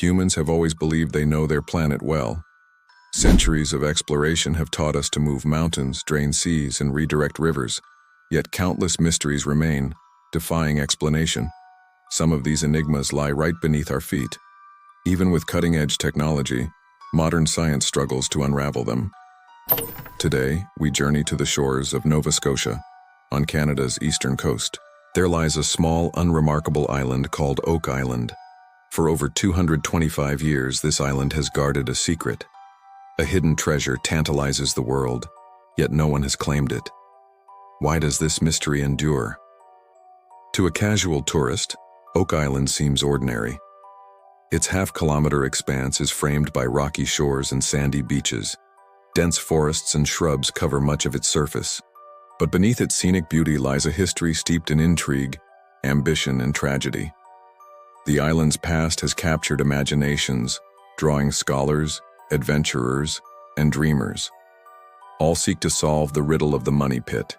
Humans have always believed they know their planet well. Centuries of exploration have taught us to move mountains, drain seas, and redirect rivers, yet countless mysteries remain, defying explanation. Some of these enigmas lie right beneath our feet. Even with cutting-edge technology, modern science struggles to unravel them. Today, we journey to the shores of Nova Scotia, on Canada's eastern coast. There lies a small, unremarkable island called Oak Island. For over 225 years, this island has guarded a secret. A hidden treasure tantalizes the world, yet no one has claimed it. Why does this mystery endure? To a casual tourist, Oak Island seems ordinary. Its half-kilometer expanse is framed by rocky shores and sandy beaches. Dense forests and shrubs cover much of its surface. But beneath its scenic beauty lies a history steeped in intrigue, ambition, and tragedy. The island's past has captured imaginations, drawing scholars, adventurers, and dreamers. All seek to solve the riddle of the money pit.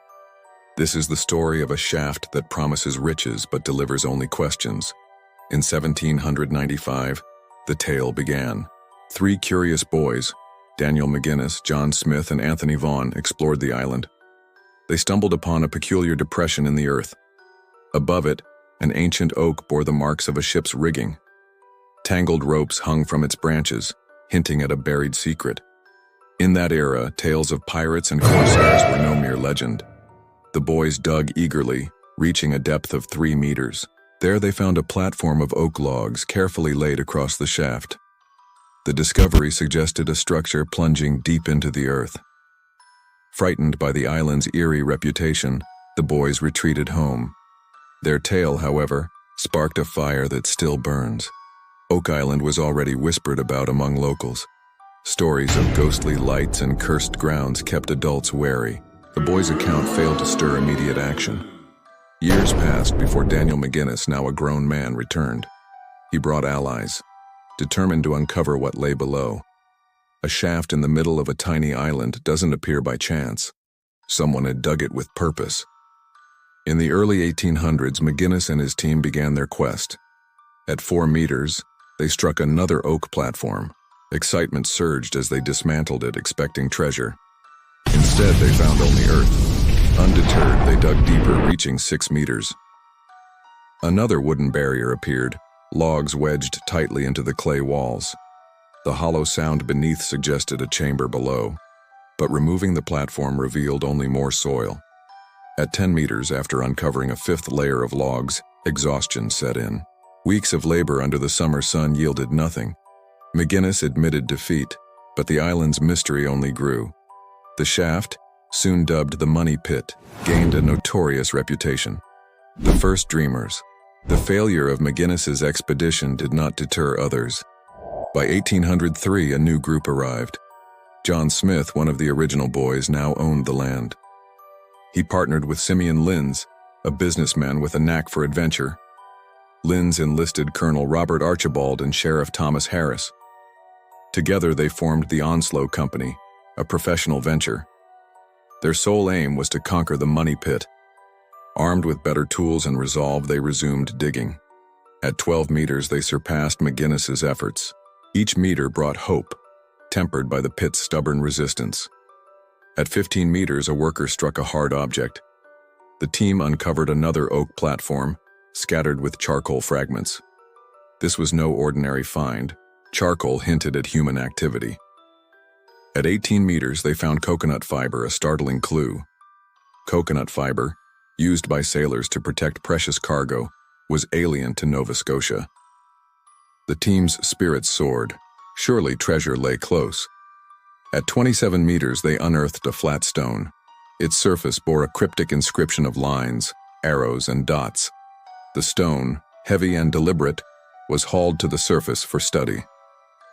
This is the story of a shaft that promises riches but delivers only questions. In 1795, the tale began. Three curious boys, Daniel McGinnis, John Smith, and Anthony Vaughan, explored the island. They stumbled upon a peculiar depression in the earth. Above it, an ancient oak bore the marks of a ship's rigging. Tangled ropes hung from its branches, hinting at a buried secret. In that era, tales of pirates and corsairs were no mere legend. The boys dug eagerly, reaching a depth of 3 meters. There they found a platform of oak logs carefully laid across the shaft. The discovery suggested a structure plunging deep into the earth. Frightened by the island's eerie reputation, the boys retreated home. Their tale, however, sparked a fire that still burns. Oak Island was already whispered about among locals. Stories of ghostly lights and cursed grounds kept adults wary. The boys' account failed to stir immediate action. Years passed before Daniel McGinnis, now a grown man, returned. He brought allies, determined to uncover what lay below. A shaft in the middle of a tiny island doesn't appear by chance. Someone had dug it with purpose. In the early 1800s, McGinnis and his team began their quest. At 4 meters, they struck another oak platform. Excitement surged as they dismantled it, expecting treasure. Instead, they found only earth. Undeterred, they dug deeper, reaching 6 meters. Another wooden barrier appeared, logs wedged tightly into the clay walls. The hollow sound beneath suggested a chamber below, but removing the platform revealed only more soil. At 10 meters, after uncovering a 5th layer of logs, exhaustion set in. Weeks of labor under the summer sun yielded nothing. McGinnis admitted defeat, but the island's mystery only grew. The shaft, soon dubbed the Money Pit, gained a notorious reputation. The first dreamers. The failure of McGinnis's expedition did not deter others. By 1803, a new group arrived. John Smith, one of the original boys, now owned the land. He partnered with Simeon Linz, a businessman with a knack for adventure. Linz enlisted Colonel Robert Archibald and Sheriff Thomas Harris. Together they formed the Onslow Company, a professional venture. Their sole aim was to conquer the money pit. Armed with better tools and resolve, they resumed digging. At 12 meters, they surpassed McGinnis's efforts. Each meter brought hope, tempered by the pit's stubborn resistance. At 15 meters, a worker struck a hard object. The team uncovered another oak platform, scattered with charcoal fragments. This was no ordinary find. Charcoal hinted at human activity. At 18 meters, they found coconut fiber, a startling clue. Coconut fiber, used by sailors to protect precious cargo, was alien to Nova Scotia. The team's spirits soared. Surely treasure lay close. At 27 meters, they unearthed a flat stone. Its surface bore a cryptic inscription of lines, arrows, and dots. The stone, heavy and deliberate, was hauled to the surface for study.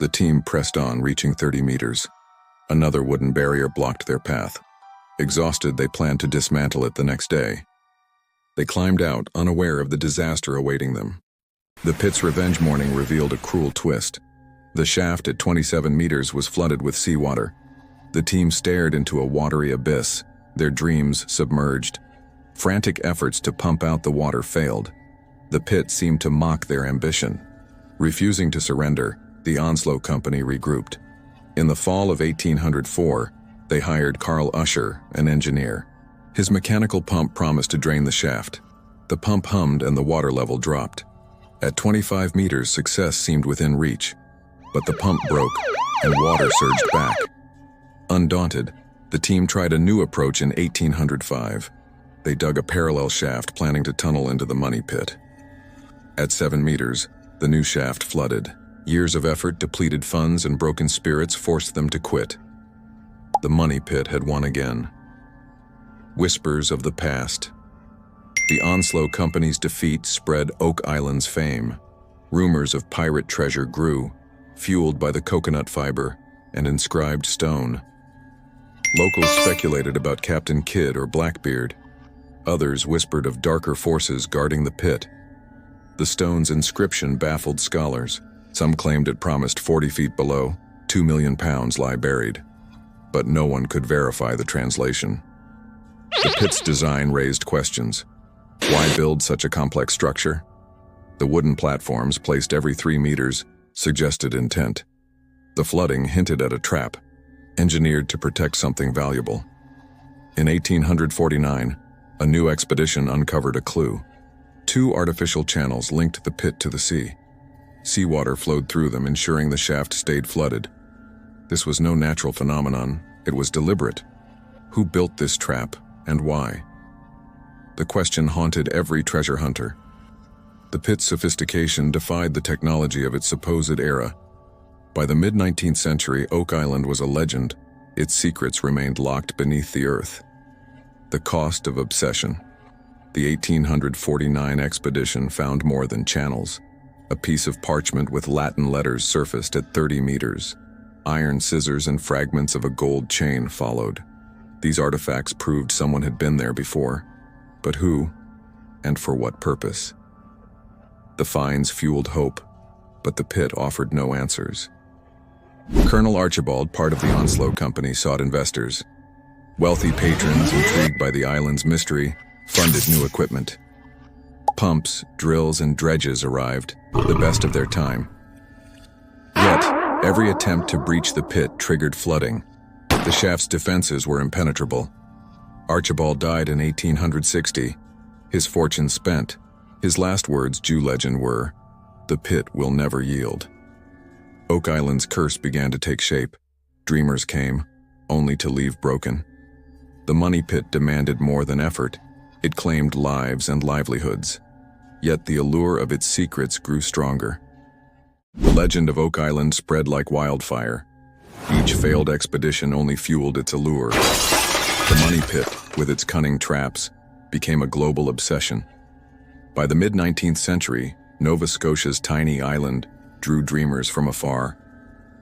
The team pressed on, reaching 30 meters. Another wooden barrier blocked their path. Exhausted, they planned to dismantle it the next day. They climbed out, unaware of the disaster awaiting them. The pit's revenge morning revealed a cruel twist. The shaft at 27 meters was flooded with seawater. The team stared into a watery abyss, their dreams submerged. Frantic efforts to pump out the water failed. The pit seemed to mock their ambition. Refusing to surrender, the Onslow Company regrouped. In the fall of 1804, they hired Carl Usher, an engineer. His mechanical pump promised to drain the shaft. The pump hummed and the water level dropped. At 25 meters, success seemed within reach, but the pump broke and water surged back. Undaunted, the team tried a new approach in 1805. They dug a parallel shaft, planning to tunnel into the money pit. At 7 meters, the new shaft flooded. Years of effort, depleted funds, and broken spirits forced them to quit. The money pit had won again. Whispers of the past. The Onslow Company's defeat spread Oak Island's fame. Rumors of pirate treasure grew, fueled by the coconut fiber and inscribed stone. Locals speculated about Captain Kidd or Blackbeard. Others whispered of darker forces guarding the pit. The stone's inscription baffled scholars. Some claimed it promised 40 feet below, 2 million pounds lie buried. But no one could verify the translation. The pit's design raised questions. Why build such a complex structure? The wooden platforms, placed every 3 meters, suggested intent. The flooding hinted at a trap, engineered to protect something valuable. In 1849, a new expedition uncovered a clue. 2 artificial channels linked the pit to the sea. Seawater flowed through them, ensuring the shaft stayed flooded. This was no natural phenomenon, it was deliberate. Who built this trap, and why? The question haunted every treasure hunter. The pit's sophistication defied the technology of its supposed era. By the mid-19th century, Oak Island was a legend. Its secrets remained locked beneath the earth. The cost of obsession. The 1849 expedition found more than channels. A piece of parchment with Latin letters surfaced at 30 meters. Iron scissors and fragments of a gold chain followed. These artifacts proved someone had been there before. But who, and for what purpose? The finds fueled hope, but the pit offered no answers. Colonel Archibald, part of the Onslow Company, sought investors. Wealthy patrons, intrigued by the island's mystery, funded new equipment. Pumps, drills, and dredges arrived, the best of their time. Yet, every attempt to breach the pit triggered flooding. The shaft's defenses were impenetrable. Archibald died in 1860, his fortune spent. His last words, Jew legend, were, "The pit will never yield." Oak Island's curse began to take shape. Dreamers came, only to leave broken. The money pit demanded more than effort. It claimed lives and livelihoods. Yet the allure of its secrets grew stronger. The legend of Oak Island spread like wildfire. Each failed expedition only fueled its allure. The money pit, with its cunning traps, became a global obsession. By the mid-19th century, Nova Scotia's tiny island drew dreamers from afar.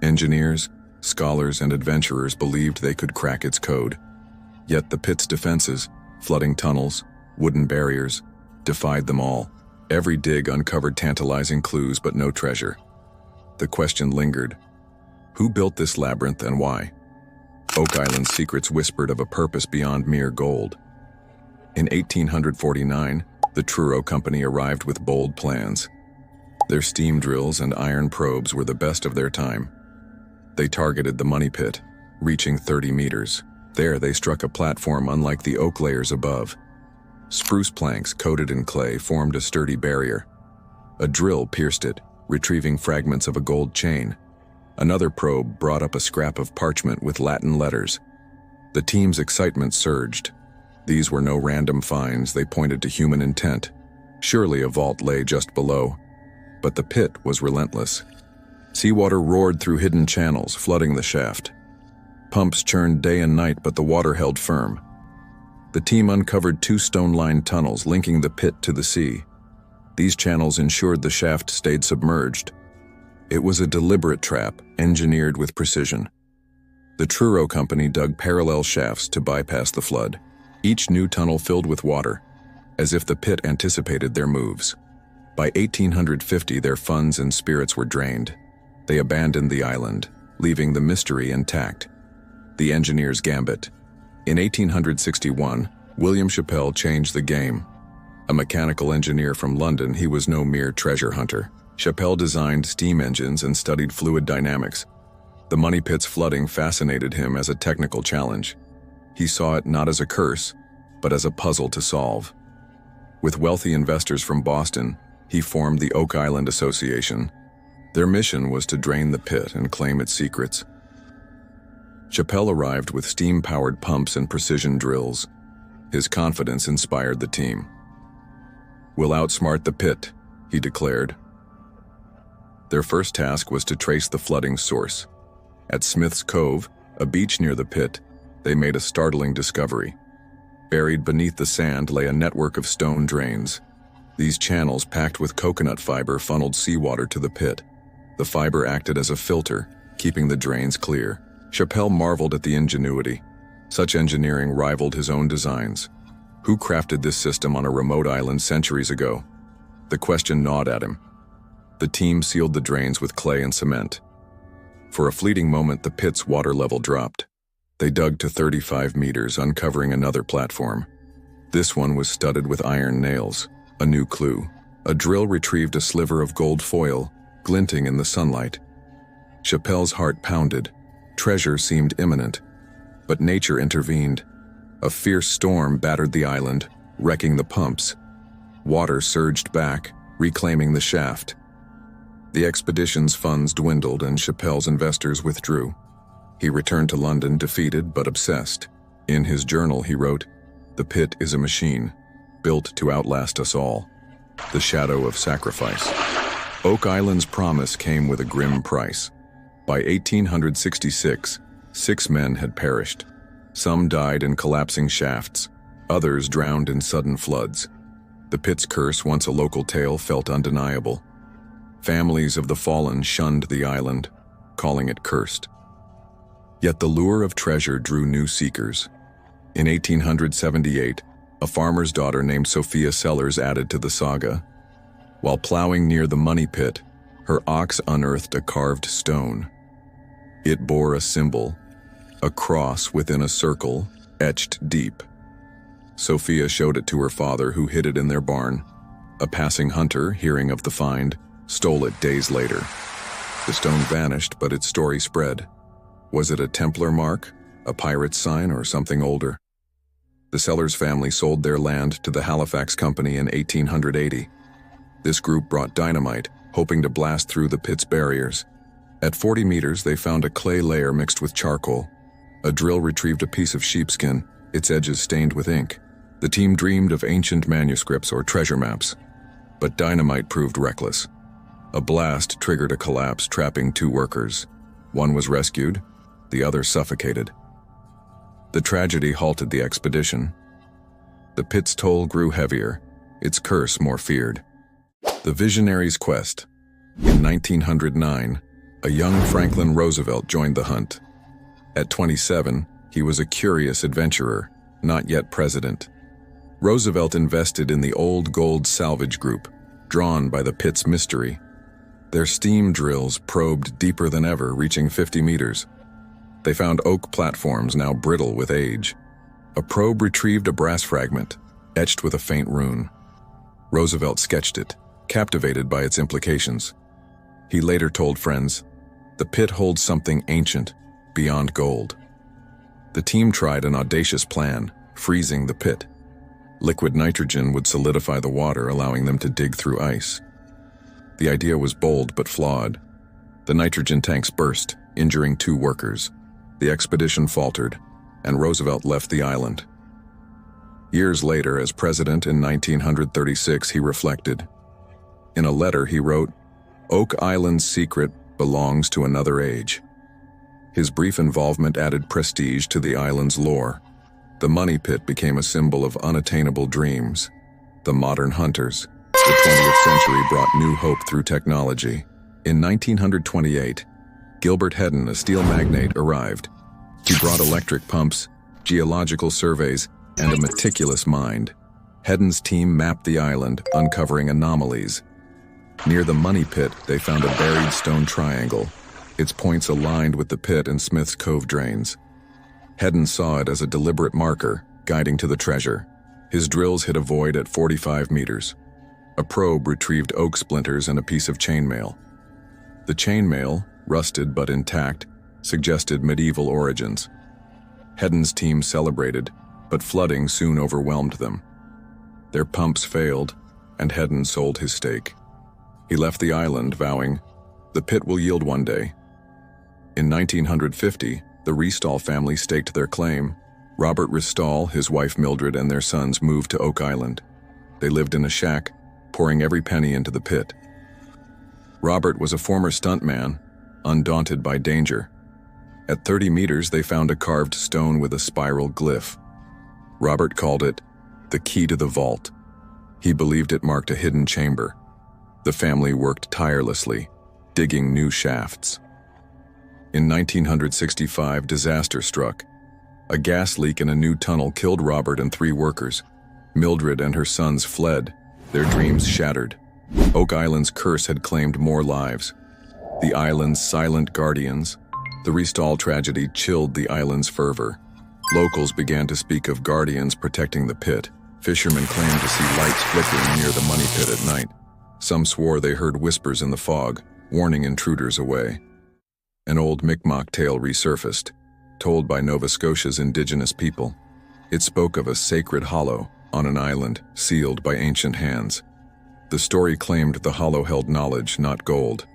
Engineers, scholars, and adventurers believed they could crack its code. Yet the pit's defenses, flooding tunnels, wooden barriers, defied them all. Every dig uncovered tantalizing clues, but no treasure. The question lingered. Who built this labyrinth and why? Oak Island's secrets whispered of a purpose beyond mere gold. In 1849, the Truro Company arrived with bold plans. Their steam drills and iron probes were the best of their time. They targeted the money pit, reaching 30 meters. There they struck a platform unlike the oak layers above. Spruce planks coated in clay formed a sturdy barrier. A drill pierced it, retrieving fragments of a gold chain. Another probe brought up a scrap of parchment with Latin letters. The team's excitement surged. These were no random finds, they pointed to human intent. Surely a vault lay just below. But the pit was relentless. Seawater roared through hidden channels, flooding the shaft. Pumps churned day and night, but the water held firm. The team uncovered 2 stone-lined tunnels linking the pit to the sea. These channels ensured the shaft stayed submerged. It was a deliberate trap, engineered with precision. The Truro Company dug parallel shafts to bypass the flood, each new tunnel filled with water, as if the pit anticipated their moves. By 1850, their funds and spirits were drained. They abandoned the island, leaving the mystery intact. The engineer's gambit. In 1861, William Chappell changed the game. A mechanical engineer from London, he was no mere treasure hunter. Chappelle designed steam engines and studied fluid dynamics. The money pit's flooding fascinated him as a technical challenge. He saw it not as a curse, but as a puzzle to solve. With wealthy investors from Boston, he formed the Oak Island Association. Their mission was to drain the pit and claim its secrets. Chappelle arrived with steam-powered pumps and precision drills. His confidence inspired the team. "We'll outsmart the pit," he declared. Their first task was to trace the flooding source. At Smith's Cove, a beach near the pit, they made a startling discovery. Buried beneath the sand lay a network of stone drains. These channels, packed with coconut fiber, funneled seawater to the pit. The fiber acted as a filter, keeping the drains clear. Chappelle marveled at the ingenuity. Such engineering rivaled his own designs. Who crafted this system on a remote island centuries ago? The question gnawed at him. The team sealed the drains with clay and cement. For a fleeting moment, the pit's water level dropped. They dug to 35 meters, uncovering another platform. This one was studded with iron nails, a new clue. A drill retrieved a sliver of gold foil, glinting in the sunlight. Chappelle's heart pounded. Treasure seemed imminent, but nature intervened. A fierce storm battered the island, wrecking the pumps. Water surged back, reclaiming the shaft. The expedition's funds dwindled and Chappelle's investors withdrew. He returned to London defeated but obsessed. In his journal he wrote, "The pit is a machine, built to outlast us all." The shadow of sacrifice. Oak Island's promise came with a grim price. By 1866, 6 men had perished. Some died in collapsing shafts, others drowned in sudden floods. The pit's curse, once a local tale, felt undeniable. Families of the fallen shunned the island, calling it cursed. Yet the lure of treasure drew new seekers. In 1878, a farmer's daughter named Sophia Sellers added to the saga. While plowing near the money pit, her ox unearthed a carved stone. It bore a symbol, a cross within a circle, etched deep. Sophia showed it to her father, who hid it in their barn. A passing hunter, hearing of the find, stole it days later. The stone vanished, but its story spread. Was it a Templar mark, a pirate's sign, or something older? The Sellers family sold their land to the Halifax Company in 1880. This group brought dynamite, hoping to blast through the pit's barriers. At 40 meters, they found a clay layer mixed with charcoal. A drill retrieved a piece of sheepskin, its edges stained with ink. The team dreamed of ancient manuscripts or treasure maps. But dynamite proved reckless. A blast triggered a collapse, trapping 2 workers. One was rescued, the other suffocated. The tragedy halted the expedition. The pit's toll grew heavier, its curse more feared. The Visionary's Quest. In 1909, a young Franklin Roosevelt joined the hunt. At 27, he was a curious adventurer, not yet president. Roosevelt invested in the Old Gold Salvage Group, drawn by the pit's mystery. Their steam drills probed deeper than ever, reaching 50 meters. They found oak platforms now brittle with age. A probe retrieved a brass fragment, etched with a faint rune. Roosevelt sketched it, captivated by its implications. He later told friends, "The pit holds something ancient, beyond gold." The team tried an audacious plan, freezing the pit. Liquid nitrogen would solidify the water, allowing them to dig through ice. The idea was bold but flawed. The nitrogen tanks burst, injuring 2 workers. The expedition faltered, and Roosevelt left the island. Years later, as president in 1936, he reflected. In a letter he wrote, "Oak Island's secret belongs to another age." His brief involvement added prestige to the island's lore. The money pit became a symbol of unattainable dreams. The modern hunters. The 20th century brought new hope through technology. In 1928, Gilbert Hedden, a steel magnate, arrived. He brought electric pumps, geological surveys, and a meticulous mind. Hedden's team mapped the island, uncovering anomalies. Near the money pit, they found a buried stone triangle, its points aligned with the pit and Smith's Cove drains. Hedden saw it as a deliberate marker, guiding to the treasure. His drills hit a void at 45 meters. A probe retrieved oak splinters and a piece of chainmail. The chainmail, rusted but intact, suggested medieval origins. Hedden's team celebrated, but flooding soon overwhelmed them. Their pumps failed, and Hedden sold his stake. He left the island, vowing, "The pit will yield one day." In 1950, the Ristall family staked their claim. Robert Ristall, his wife Mildred, and their sons moved to Oak Island. They lived in a shack, pouring every penny into the pit. Robert was a former stuntman, undaunted by danger. At 30 meters, they found a carved stone with a spiral glyph. Robert called it the key to the vault. He believed it marked a hidden chamber. The family worked tirelessly, digging new shafts. In 1965, disaster struck. A gas leak in a new tunnel killed Robert and 3 workers. Mildred and her sons fled, their dreams shattered. Oak Island's curse had claimed more lives. The island's silent guardians. The Ristall tragedy chilled the island's fervor. Locals began to speak of guardians protecting the pit. Fishermen claimed to see lights flickering near the money pit at night. Some swore they heard whispers in the fog, warning intruders away. An old Mi'kmaq tale resurfaced, told by Nova Scotia's indigenous people. It spoke of a sacred hollow on an island sealed by ancient hands. The story claimed the hollow held knowledge, not gold.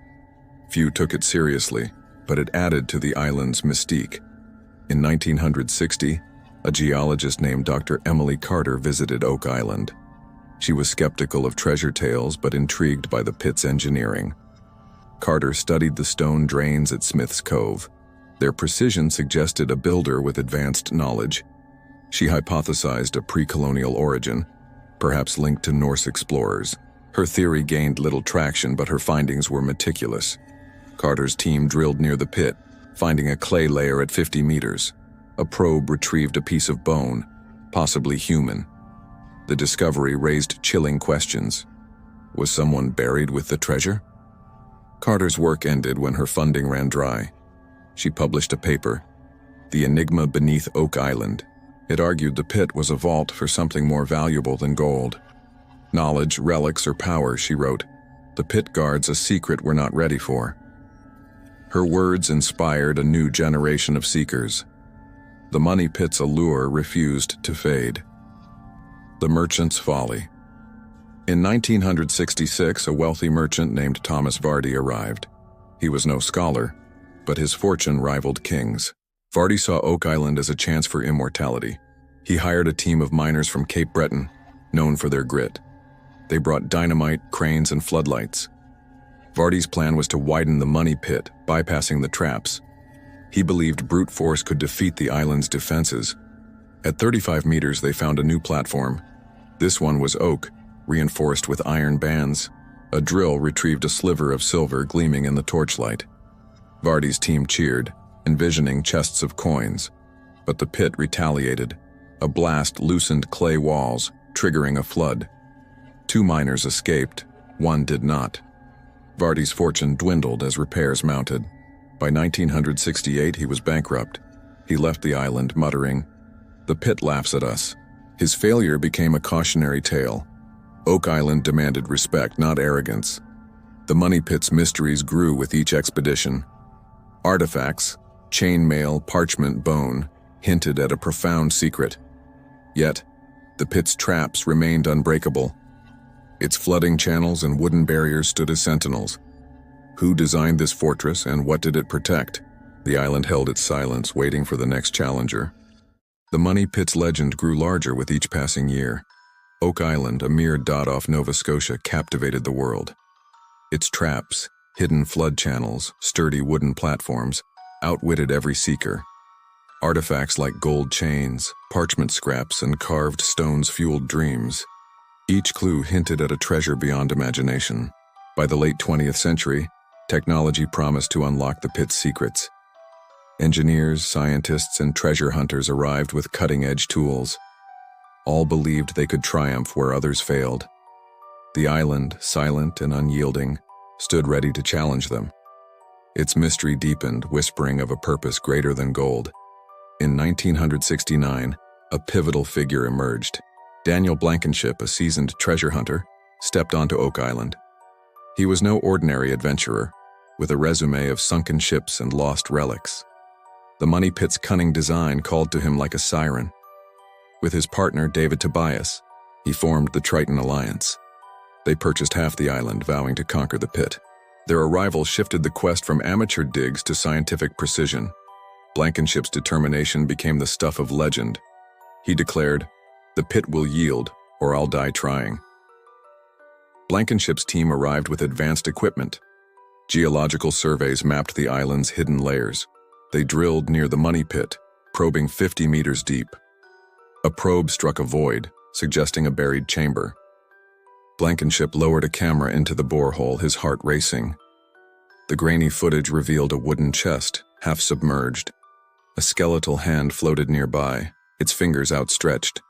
Few took it seriously, but it added to the island's mystique. In 1960, a geologist named Dr. Emily Carter visited Oak Island. She was skeptical of treasure tales but intrigued by the pit's engineering. Carter studied the stone drains at Smith's Cove. Their precision suggested a builder with advanced knowledge. She hypothesized a pre-colonial origin, perhaps linked to Norse explorers. Her theory gained little traction, but her findings were meticulous. Carter's team drilled near the pit, finding a clay layer at 50 meters. A probe retrieved a piece of bone, possibly human. The discovery raised chilling questions. Was someone buried with the treasure? Carter's work ended when her funding ran dry. She published a paper, The Enigma Beneath Oak Island. It argued the pit was a vault for something more valuable than gold. Knowledge, relics, or power, she wrote. The pit guards a secret we're not ready for. Her words inspired a new generation of seekers. The money pit's allure refused to fade. The Merchant's Folly. In 1966, a wealthy merchant named Thomas Vardy arrived. He was no scholar, but his fortune rivaled kings. Vardy saw Oak Island as a chance for immortality. He hired a team of miners from Cape Breton, known for their grit. They brought dynamite, cranes, and floodlights. Vardy's plan was to widen the money pit, bypassing the traps. He believed brute force could defeat the island's defenses. At 35 meters, they found a new platform. This one was oak, reinforced with iron bands. A drill retrieved a sliver of silver gleaming in the torchlight. Vardy's team cheered, envisioning chests of coins. But the pit retaliated. A blast loosened clay walls, triggering a flood. 2 miners escaped, 1 did not. Vardy's fortune dwindled as repairs mounted. By 1968, he was bankrupt. He left the island muttering, "The pit laughs at us." His failure became a cautionary tale. Oak Island demanded respect, not arrogance. The money pit's mysteries grew with each expedition. Artifacts, chainmail, parchment, bone, hinted at a profound secret. Yet, the pit's traps remained unbreakable. Its flooding channels and wooden barriers stood as sentinels. Who designed this fortress and what did it protect? The island held its silence, waiting for the next challenger. The money pit's legend grew larger with each passing year. Oak Island, a mere dot off Nova Scotia, captivated the world. Its traps, hidden flood channels, sturdy wooden platforms, outwitted every seeker. Artifacts like gold chains, parchment scraps, and carved stones fueled dreams. Each clue hinted at a treasure beyond imagination. By the late 20th century, technology promised to unlock the pit's secrets. Engineers, scientists, and treasure hunters arrived with cutting-edge tools. All believed they could triumph where others failed. The island, silent and unyielding, stood ready to challenge them. Its mystery deepened, whispering of a purpose greater than gold. In 1969, a pivotal figure emerged. Daniel Blankenship, a seasoned treasure hunter, stepped onto Oak Island. He was no ordinary adventurer, with a resume of sunken ships and lost relics. The money pit's cunning design called to him like a siren. With his partner, David Tobias, he formed the Triton Alliance. They purchased half the island, vowing to conquer the pit. Their arrival shifted the quest from amateur digs to scientific precision. Blankenship's determination became the stuff of legend. He declared, "The pit will yield, or I'll die trying." Blankenship's team arrived with advanced equipment. Geological surveys mapped the island's hidden layers. They drilled near the money pit, probing 50 meters deep. A probe struck a void, suggesting a buried chamber. Blankenship lowered a camera into the borehole, his heart racing. The grainy footage revealed a wooden chest, half submerged. A skeletal hand floated nearby, its fingers outstretched.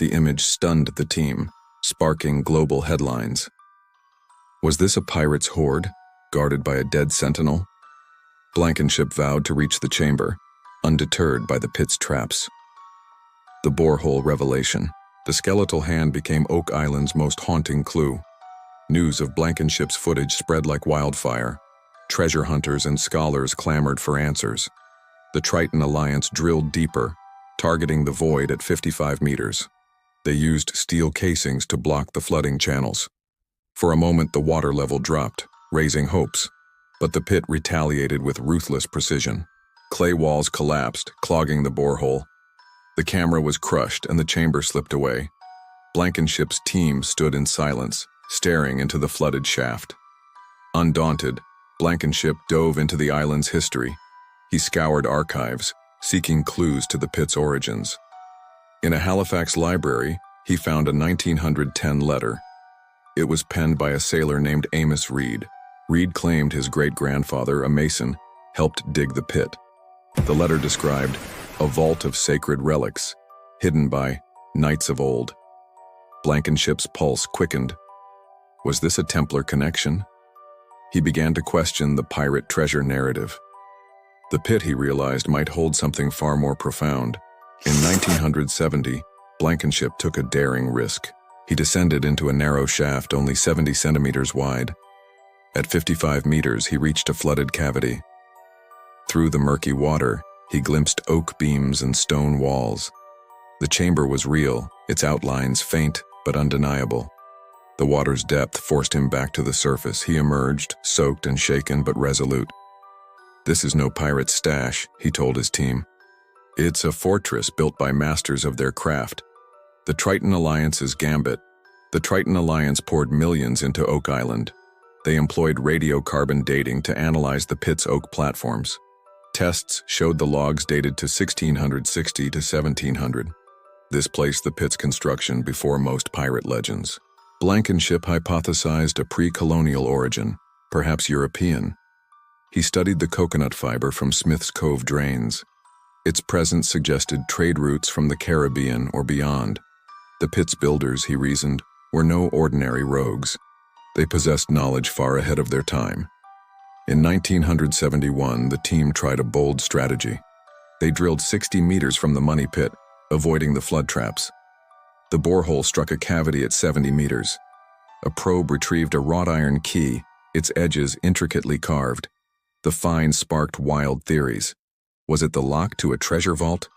The image stunned the team, sparking global headlines. Was this a pirate's horde, guarded by a dead sentinel? Blankenship vowed to reach the chamber, undeterred by the pit's traps. The borehole revelation. The skeletal hand became Oak Island's most haunting clue. News of Blankenship's footage spread like wildfire. Treasure hunters and scholars clamored for answers. The Triton Alliance drilled deeper, targeting the void at 55 meters. They used steel casings to block the flooding channels. For a moment, the water level dropped, raising hopes. But the pit retaliated with ruthless precision. Clay walls collapsed, clogging the borehole. The camera was crushed and the chamber slipped away. Blankenship's team stood in silence, staring into the flooded shaft. Undaunted, Blankenship dove into the island's history. He scoured archives, seeking clues to the pit's origins. In a Halifax library, he found a 1910 letter. It was penned by a sailor named Amos Reed. Reed claimed his great-grandfather, a mason, helped dig the pit. The letter described a vault of sacred relics, hidden by knights of old. Blankenship's pulse quickened. Was this a Templar connection? He began to question the pirate treasure narrative. The pit, he realized, might hold something far more profound. In 1970, Blankenship took a daring risk. He descended into a narrow shaft only 70 centimeters wide. At 55 meters, he reached a flooded cavity. Through the murky water, he glimpsed oak beams and stone walls. The chamber was real, its outlines faint but undeniable. The water's depth forced him back to the surface. He emerged, soaked and shaken but resolute. "This is no pirate's stash," he told his team. "It's a fortress built by masters of their craft." The Triton Alliance's gambit. The Triton Alliance poured millions into Oak Island. They employed radiocarbon dating to analyze the pit's oak platforms. Tests showed the logs dated to 1660 to 1700. This placed the pit's construction before most pirate legends. Blankenship hypothesized a pre-colonial origin, perhaps European. He studied the coconut fiber from Smith's Cove drains. Its presence suggested trade routes from the Caribbean or beyond. The pit's builders, he reasoned, were no ordinary rogues. They possessed knowledge far ahead of their time. In 1971, the team tried a bold strategy. They drilled 60 meters from the money pit, avoiding the flood traps. The borehole struck a cavity at 70 meters. A probe retrieved a wrought iron key, its edges intricately carved. The find sparked wild theories. Was it the lock to a treasure vault?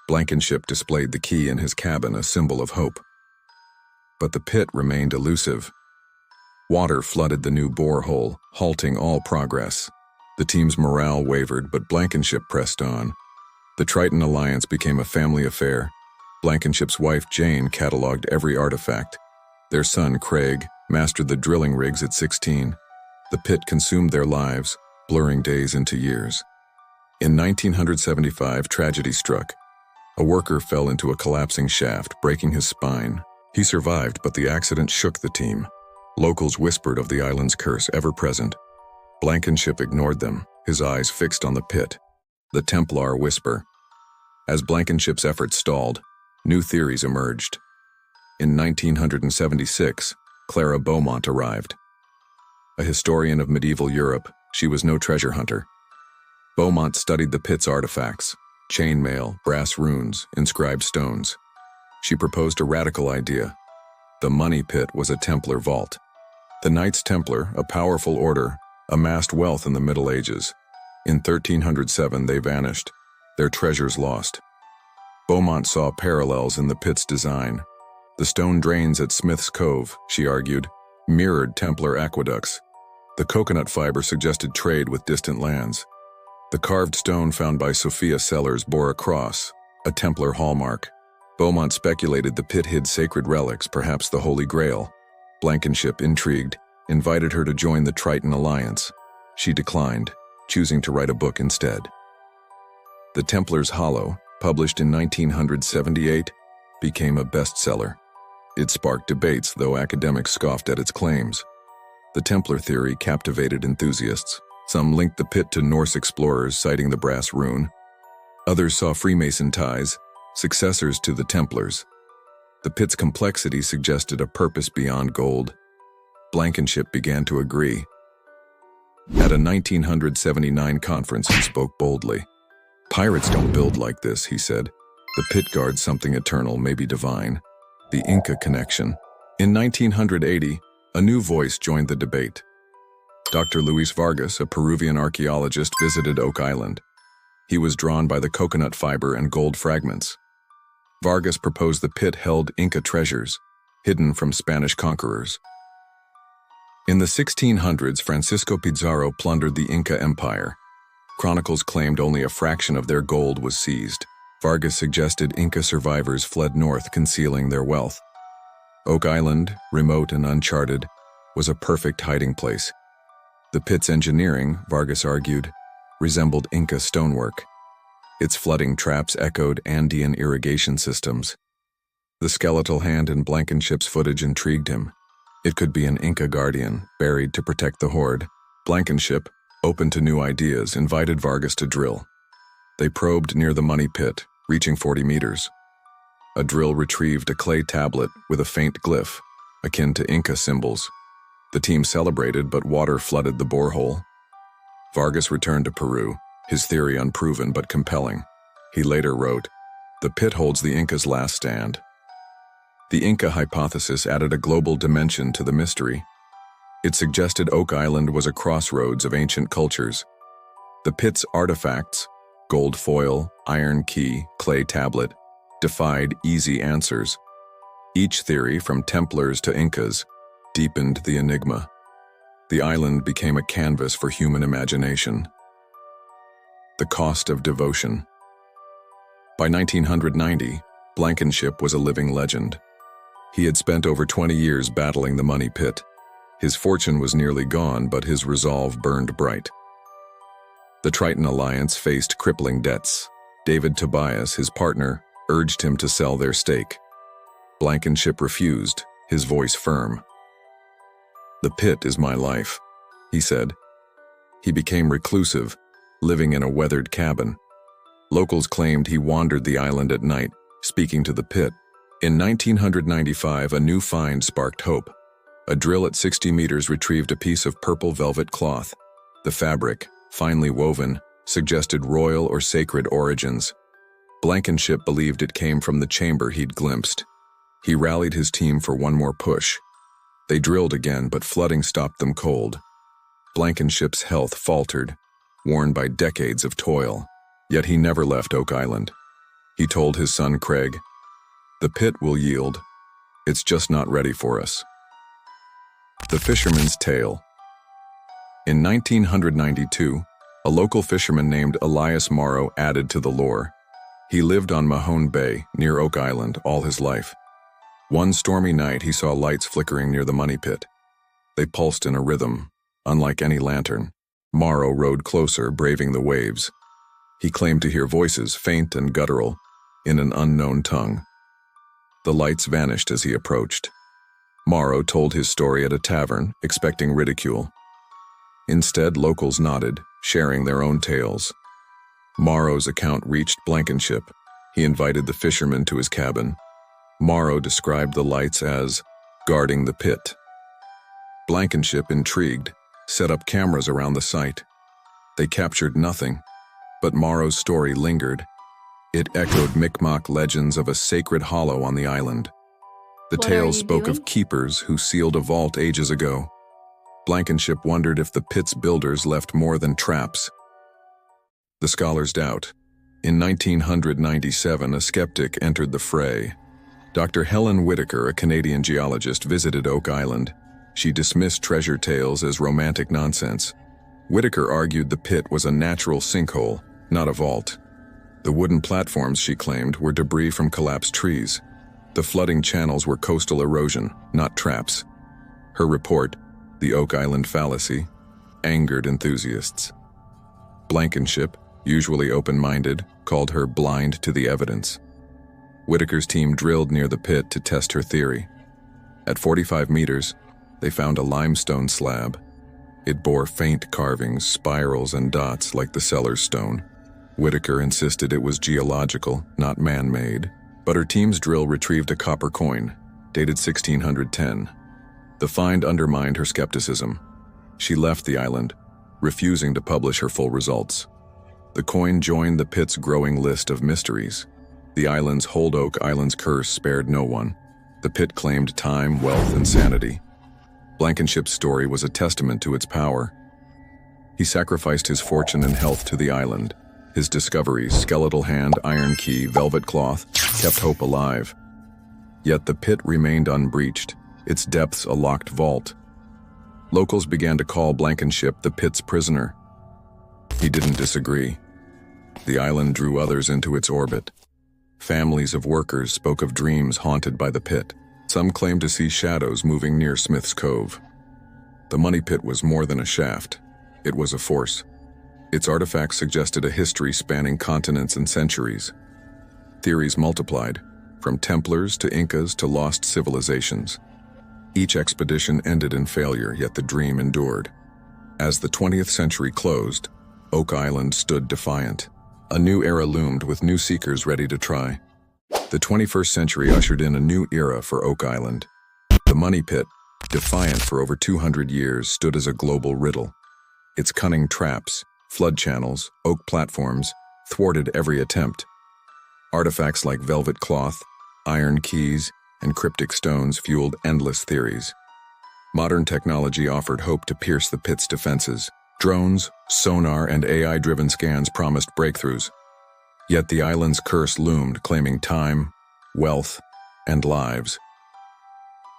Blankenship displayed the key in his cabin, a symbol of hope. But the pit remained elusive. Water flooded the new borehole, halting all progress. The team's morale wavered, but Blankenship pressed on. The Triton Alliance became a family affair. Blankenship's wife, Jane, cataloged every artifact. Their son, Craig, mastered the drilling rigs at 16. The pit consumed their lives, blurring days into years. In 1975, tragedy struck. A worker fell into a collapsing shaft, breaking his spine. He survived, but the accident shook the team. Locals whispered of the island's curse, ever present. Blankenship ignored them, his eyes fixed on the pit. The Templar whisper. As Blankenship's efforts stalled, new theories emerged. In 1976, Clara Beaumont arrived. A historian of medieval Europe, she was no treasure hunter. Beaumont studied the pit's artifacts, chainmail, brass runes, inscribed stones. She proposed a radical idea. The money pit was a Templar vault. The Knights Templar, a powerful order, amassed wealth in the Middle Ages. In 1307 they vanished, their treasures lost. Beaumont saw parallels in the pit's design. The stone drains at Smith's Cove, she argued, mirrored Templar aqueducts. The coconut fiber suggested trade with distant lands. The carved stone found by Sophia Sellers bore a cross, a Templar hallmark. Beaumont speculated the pit hid sacred relics, perhaps the Holy Grail. Blankenship, intrigued, invited her to join the Triton Alliance. She declined, choosing to write a book instead. The Templar's Hollow, published in 1978, became a bestseller. It sparked debates, though academics scoffed at its claims. The Templar theory captivated enthusiasts. Some linked the pit to Norse explorers, citing the brass rune. Others saw Freemason ties, successors to the Templars. The pit's complexity suggested a purpose beyond gold. Blankenship began to agree. At a 1979 conference, he spoke boldly. "Pirates don't build like this," he said. "The pit guards something eternal, maybe divine. The Inca connection." In 1980, a new voice joined the debate. Dr. Luis Vargas, a Peruvian archaeologist, visited Oak Island. He was drawn by the coconut fiber and gold fragments. Vargas proposed the pit held Inca treasures, hidden from Spanish conquerors. In the 1600s, Francisco Pizarro plundered the Inca Empire. Chronicles claimed only a fraction of their gold was seized. Vargas suggested Inca survivors fled north, concealing their wealth. Oak Island, remote and uncharted, was a perfect hiding place. The pit's engineering, Vargas argued, resembled Inca stonework. Its flooding traps echoed Andean irrigation systems. The skeletal hand in Blankenship's footage intrigued him. It could be an Inca guardian, buried to protect the horde. Blankenship, open to new ideas, invited Vargas to drill. They probed near the money pit, reaching 40 meters. A drill retrieved a clay tablet with a faint glyph, akin to Inca symbols. The team celebrated, but water flooded the borehole. Vargas returned to Peru, his theory unproven but compelling. He later wrote, "The pit holds the Inca's last stand." The Inca hypothesis added a global dimension to the mystery. It suggested Oak Island was a crossroads of ancient cultures. The pit's artifacts, gold foil, iron key, clay tablet, defied easy answers. Each theory, from Templars to Incas, deepened the enigma. The island became a canvas for human imagination. The cost of devotion. By 1990, Blankenship was a living legend. He had spent over 20 years battling the money pit. His fortune was nearly gone, but his resolve burned bright. The Triton Alliance faced crippling debts. David Tobias, his partner, urged him to sell their stake. Blankenship refused, his voice firm. "The pit is my life," he said. He became reclusive, living in a weathered cabin. Locals claimed he wandered the island at night, speaking to the pit. In 1995, a new find sparked hope. A drill at 60 meters retrieved a piece of purple velvet cloth. The fabric, finely woven, suggested royal or sacred origins. Blankenship believed it came from the chamber he'd glimpsed. He rallied his team for one more push. They drilled again, but flooding stopped them cold. Blankenship's health faltered, worn by decades of toil. Yet he never left Oak Island. He told his son Craig, "The pit will yield. It's just not ready for us." The Fisherman's Tale. In 1992, a local fisherman named Elias Morrow added to the lore. He lived on Mahone Bay, near Oak Island, all his life. One stormy night, he saw lights flickering near the money pit. They pulsed in a rhythm, unlike any lantern. Morrow rowed closer, braving the waves. He claimed to hear voices, faint and guttural, in an unknown tongue. The lights vanished as he approached. Morrow told his story at a tavern, expecting ridicule. Instead, locals nodded, sharing their own tales. Morrow's account reached Blankenship. He invited the fisherman to his cabin. Morrow described the lights as guarding the pit. Blankenship, intrigued, set up cameras around the site. They captured nothing, but Morrow's story lingered. It echoed Mi'kmaq legends of a sacred hollow on the island. The What are tales you spoke doing? of keepers who sealed a vault ages ago. Blankenship wondered if the pit's builders left more than traps. The scholars doubt. In 1997, a skeptic entered the fray. Dr. Helen Whitaker, a Canadian geologist, visited Oak Island. She dismissed treasure tales as romantic nonsense. Whitaker argued the pit was a natural sinkhole, not a vault. The wooden platforms, she claimed, were debris from collapsed trees. The flooding channels were coastal erosion, not traps. Her report, The Oak Island Fallacy, angered enthusiasts. Blankenship, usually open-minded, called her blind to the evidence. Whitaker's team drilled near the pit to test her theory. At 45 meters, they found a limestone slab. It bore faint carvings, spirals, and dots like the cellar's stone. Whitaker insisted it was geological, not man-made, but her team's drill retrieved a copper coin, dated 1610. The find undermined her skepticism. She left the island, refusing to publish her full results. The coin joined the pit's growing list of mysteries. The island's Hold Oak Island's curse spared no one. The pit claimed time, wealth, and sanity. Blankenship's story was a testament to its power. He sacrificed his fortune and health to the island. His discoveries, skeletal hand, iron key, velvet cloth, kept hope alive. Yet the pit remained unbreached, its depths a locked vault. Locals began to call Blankenship the pit's prisoner. He didn't disagree. The island drew others into its orbit. Families of workers spoke of dreams haunted by the pit. Some claimed to see shadows moving near Smith's Cove. The money pit was more than a shaft. It was a force. Its artifacts suggested a history spanning continents and centuries. Theories multiplied, from Templars to Incas to lost civilizations. Each expedition ended in failure, yet the dream endured. As the 20th century closed, Oak Island stood defiant. A new era loomed with new seekers ready to try. The 21st century ushered in a new era for Oak Island. The money pit, defiant for over 200 years, stood as a global riddle. Its cunning traps, flood channels, oak platforms, thwarted every attempt. Artifacts like velvet cloth, iron keys, and cryptic stones fueled endless theories. Modern technology offered hope to pierce the pit's defenses. Drones, sonar, and AI-driven scans promised breakthroughs. Yet the island's curse loomed, claiming time, wealth, and lives.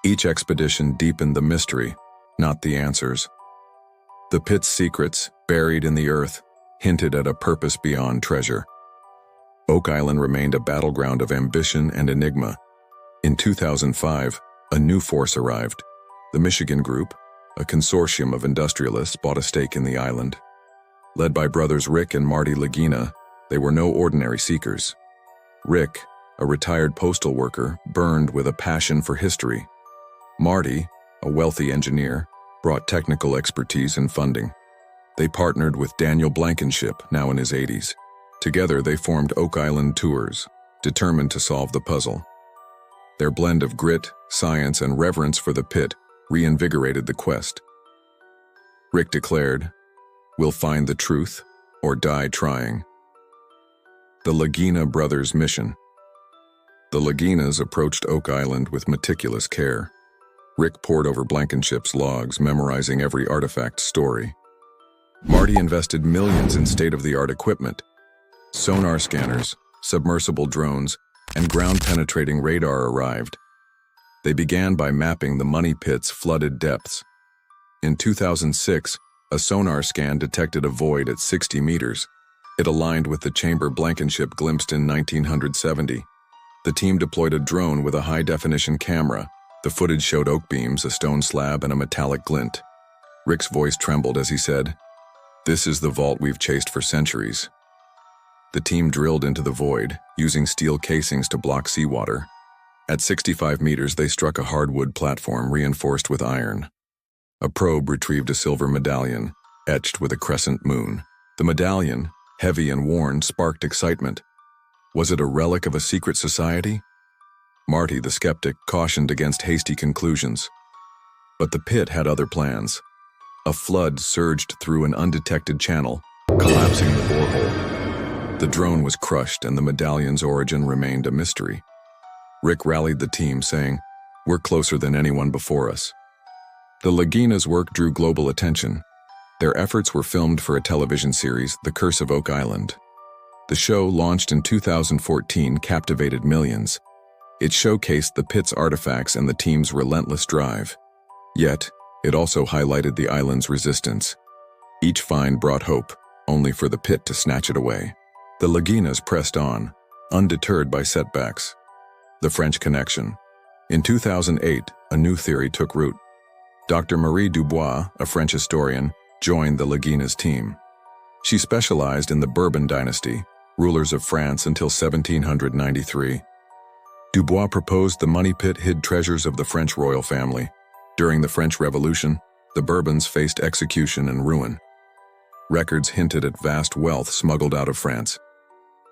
Each expedition deepened the mystery, not the answers. The pit's secrets, buried in the earth, hinted at a purpose beyond treasure. Oak Island remained a battleground of ambition and enigma. In 2005, a new force arrived. The Michigan Group, a consortium of industrialists, bought a stake in the island. Led by brothers Rick and Marty Lagina, they were no ordinary seekers. Rick, a retired postal worker, burned with a passion for history. Marty, a wealthy engineer, brought technical expertise and funding. They partnered with Daniel Blankenship, now in his 80s. Together they formed Oak Island Tours, determined to solve the puzzle. Their blend of grit, science, and reverence for the pit reinvigorated the quest. Rick declared, "We'll find the truth or die trying." The Lagina brothers' mission. The Laginas approached Oak Island with meticulous care. Rick pored over Blankenship's logs, memorizing every artifact's story. Marty invested millions in state-of-the-art equipment. Sonar scanners, submersible drones, and ground-penetrating radar arrived. They began by mapping the money pit's flooded depths. In 2006, a sonar scan detected a void at 60 meters. It aligned with the chamber Blankenship glimpsed in 1970. The team deployed a drone with a high-definition camera. The footage showed oak beams, a stone slab, and a metallic glint. Rick's voice trembled as he said, "This is the vault we've chased for centuries." The team drilled into the void, using steel casings to block seawater. At 65 meters, they struck a hardwood platform reinforced with iron. A probe retrieved a silver medallion, etched with a crescent moon. The medallion, heavy and worn, sparked excitement. Was it a relic of a secret society? Marty, the skeptic, cautioned against hasty conclusions. But the pit had other plans. A flood surged through an undetected channel, collapsing the borehole. The drone was crushed and the medallion's origin remained a mystery. Rick rallied the team, saying, We're closer than anyone before us. The Lagina's work drew global attention. Their efforts were filmed for a television series, The Curse of Oak Island. The show, launched in 2014, captivated millions. It showcased the pit's artifacts and the team's relentless drive. Yet, it also highlighted the island's resistance. Each find brought hope, only for the pit to snatch it away. The Laginas pressed on, undeterred by setbacks. The French Connection. In 2008, a new theory took root. Dr. Marie Dubois, a French historian, joined the Lagina's team. She specialized in the Bourbon dynasty, rulers of France until 1793. Dubois proposed the money pit hid treasures of the French royal family. During the French Revolution, the Bourbons faced execution and ruin. Records hinted at vast wealth smuggled out of France.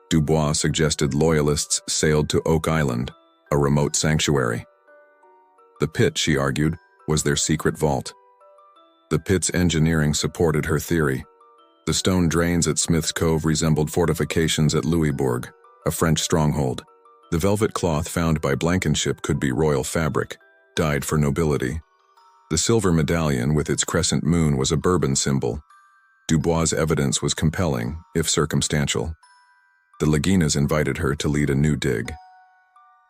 Dubois suggested loyalists sailed to Oak Island, a remote sanctuary. The pit, she argued, was their secret vault. The pit's engineering supported her theory. The stone drains at Smith's Cove resembled fortifications at Louisbourg, a French stronghold. The velvet cloth found by Blankenship could be royal fabric, dyed for nobility. The silver medallion with its crescent moon was a Bourbon symbol. Dubois' evidence was compelling, if circumstantial. The Laginas invited her to lead a new dig.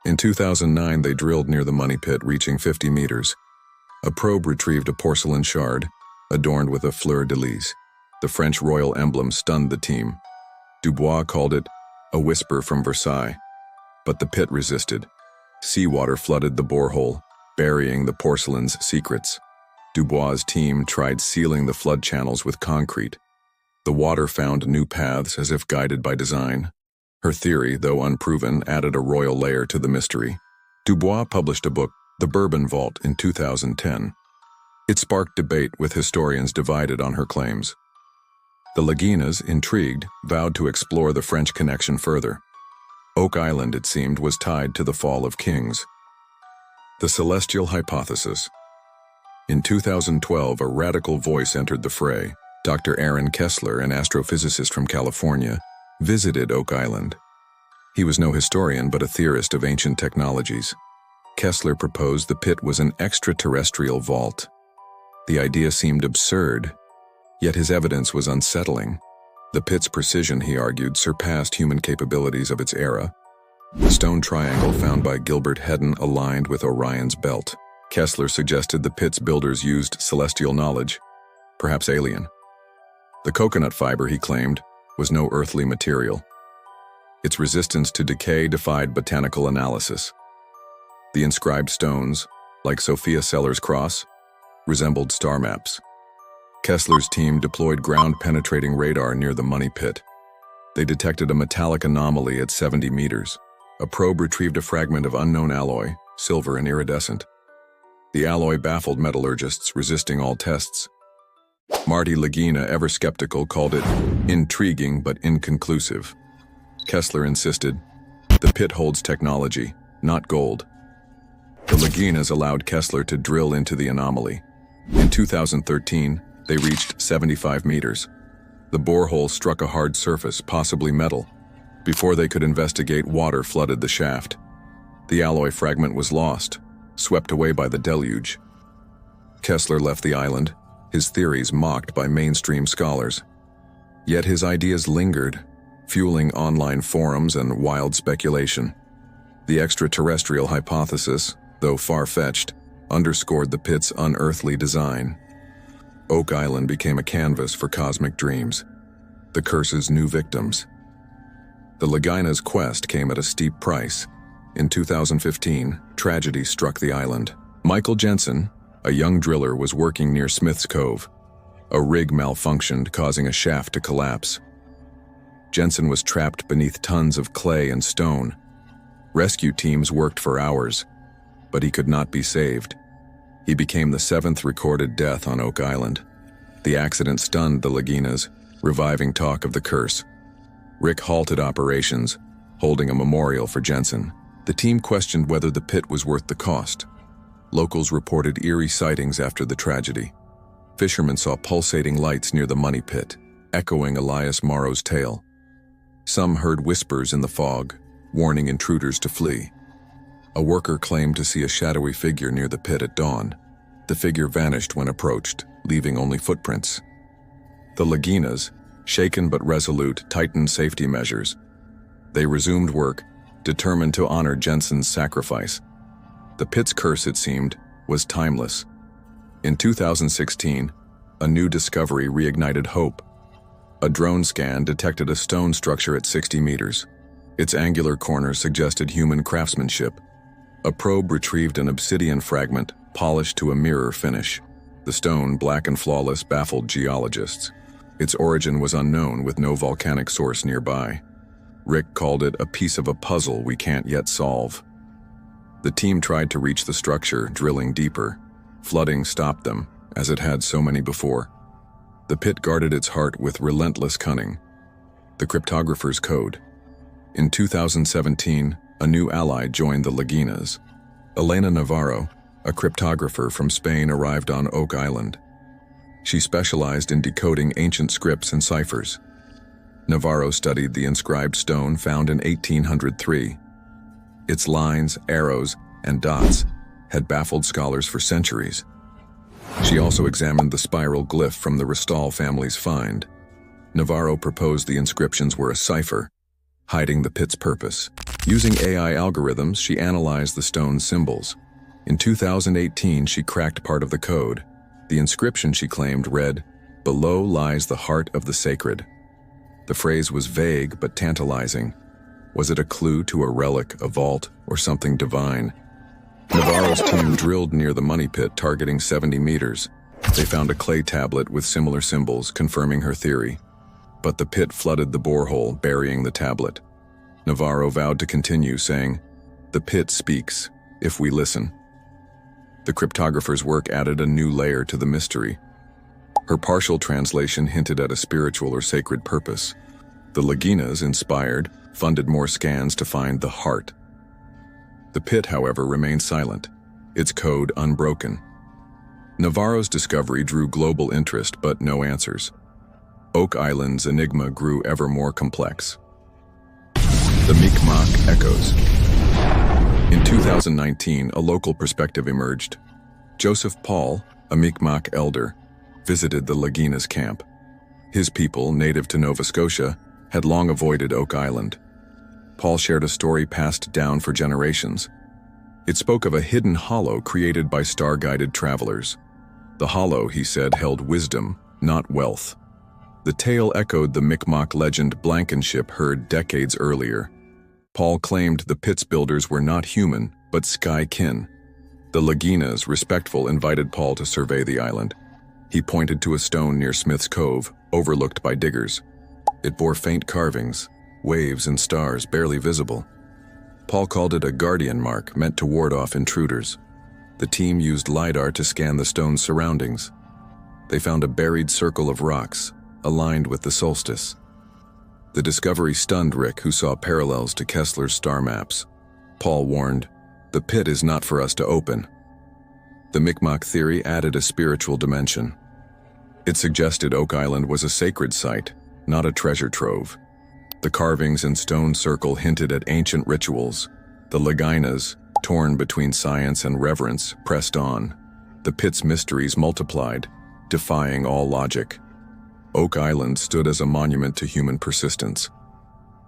In 2009, they drilled near the money pit, reaching 50 meters. A probe retrieved a porcelain shard, adorned with a fleur-de-lis. The French royal emblem stunned the team. Dubois called it a whisper from Versailles. But the pit resisted. Seawater flooded the borehole, burying the porcelain's secrets. Dubois' team tried sealing the flood channels with concrete. The water found new paths as if guided by design. Her theory, though unproven, added a royal layer to the mystery. Dubois published a book, The Bourbon Vault, in 2010. It sparked debate, with historians divided on her claims. The Laginas, intrigued, vowed to explore the French connection further. Oak Island, it seemed, was tied to the fall of kings. The Celestial Hypothesis. In 2012, a radical voice entered the fray. Dr. Aaron Kessler, an astrophysicist from California, visited Oak Island. He was no historian but a theorist of ancient technologies. Kessler proposed the pit was an extraterrestrial vault. The idea seemed absurd, yet his evidence was unsettling. The pit's precision, he argued, surpassed human capabilities of its era. The stone triangle found by Gilbert Hedden aligned with Orion's belt. Kessler suggested the pit's builders used celestial knowledge, perhaps alien. The coconut fiber, he claimed, was no earthly material. Its resistance to decay defied botanical analysis. The inscribed stones, like Sophia Seller's cross, resembled star maps. Kessler's team deployed ground-penetrating radar near the money pit. They detected a metallic anomaly at 70 meters. A probe retrieved a fragment of unknown alloy, silver and iridescent. The alloy baffled metallurgists, resisting all tests. Marty Lagina, ever skeptical, called it intriguing but inconclusive. Kessler insisted, the pit holds technology, not gold. The Laginas allowed Kessler to drill into the anomaly. In 2013, they reached 75 meters. The borehole struck a hard surface, possibly metal. Before they could investigate, water flooded the shaft. The alloy fragment was lost, swept away by the deluge. Kessler left the island, his theories mocked by mainstream scholars. Yet his ideas lingered, fueling online forums and wild speculation. The extraterrestrial hypothesis, though far-fetched, underscored the pit's unearthly design. Oak Island became a canvas for cosmic dreams, the curse's new victims. The Lagina's quest came at a steep price. In 2015, tragedy struck the island. Michael Jensen, a young driller, was working near Smith's Cove. A rig malfunctioned, causing a shaft to collapse. Jensen was trapped beneath tons of clay and stone. Rescue teams worked for hours, but he could not be saved. He became the 7th recorded death on Oak Island. The accident stunned the Laginas, reviving talk of the curse. Rick halted operations, holding a memorial for Jensen. The team questioned whether the pit was worth the cost. Locals reported eerie sightings after the tragedy. Fishermen saw pulsating lights near the money pit, echoing Elias Morrow's tale. Some heard whispers in the fog, warning intruders to flee. A worker claimed to see a shadowy figure near the pit at dawn. The figure vanished when approached, leaving only footprints. The Laginas, shaken but resolute, tightened safety measures. They resumed work, determined to honor Jensen's sacrifice. The pit's curse, it seemed, was timeless. In 2016, a new discovery reignited hope. A drone scan detected a stone structure at 60 meters. Its angular corners suggested human craftsmanship. A probe retrieved an obsidian fragment, polished to a mirror finish. The stone, black and flawless, baffled geologists. Its origin was unknown, with no volcanic source nearby. Rick called it a piece of a puzzle we can't yet solve. The team tried to reach the structure, drilling deeper. Flooding stopped them, as it had so many before. The pit guarded its heart with relentless cunning. The cryptographer's code. In 2017, a new ally joined the Laginas. Elena Navarro, a cryptographer from Spain, arrived on Oak Island. She specialized in decoding ancient scripts and ciphers. Navarro studied the inscribed stone found in 1803. Its lines, arrows, and dots had baffled scholars for centuries. She also examined the spiral glyph from the Restall family's find. Navarro proposed the inscriptions were a cipher, hiding the pit's purpose. Using AI algorithms, she analyzed the stone's symbols. In 2018, she cracked part of the code. The inscription, she claimed, read, "Below lies the heart of the sacred." The phrase was vague but tantalizing. Was it a clue to a relic, a vault, or something divine? Navarro's team drilled near the money pit, targeting 70 meters. They found a clay tablet with similar symbols, confirming her theory. But the pit flooded the borehole, burying the tablet. Navarro vowed to continue, saying, "The pit speaks, if we listen." The cryptographer's work added a new layer to the mystery. Her partial translation hinted at a spiritual or sacred purpose. The Laginas, inspired, funded more scans to find the heart. The pit, however, remained silent, its code unbroken. Navarro's discovery drew global interest, but no answers. Oak Island's enigma grew ever more complex. The Mi'kmaq echoes. In 2019, a local perspective emerged. Joseph Paul, a Mi'kmaq elder, visited the Lagina's camp. His people, native to Nova Scotia, had long avoided Oak Island. Paul shared a story passed down for generations. It spoke of a hidden hollow created by star-guided travelers. The hollow, he said, held wisdom, not wealth. The tale echoed the Mi'kmaq legend Blankenship heard decades earlier. Paul claimed the pit's builders were not human, but sky kin. The Laginas, respectful, invited Paul to survey the island. He pointed to a stone near Smith's Cove, overlooked by diggers. It bore faint carvings, waves and stars barely visible. Paul called it a guardian mark meant to ward off intruders. The team used LiDAR to scan the stone's surroundings. They found a buried circle of rocks, aligned with the solstice. The discovery stunned Rick, who saw parallels to Kessler's star maps. Paul warned, "The pit is not for us to open." The Mi'kmaq theory added a spiritual dimension. It suggested Oak Island was a sacred site, not a treasure trove. The carvings and stone circle hinted at ancient rituals. The Laginas, torn between science and reverence, pressed on. The pit's mysteries multiplied, defying all logic. Oak Island stood as a monument to human persistence.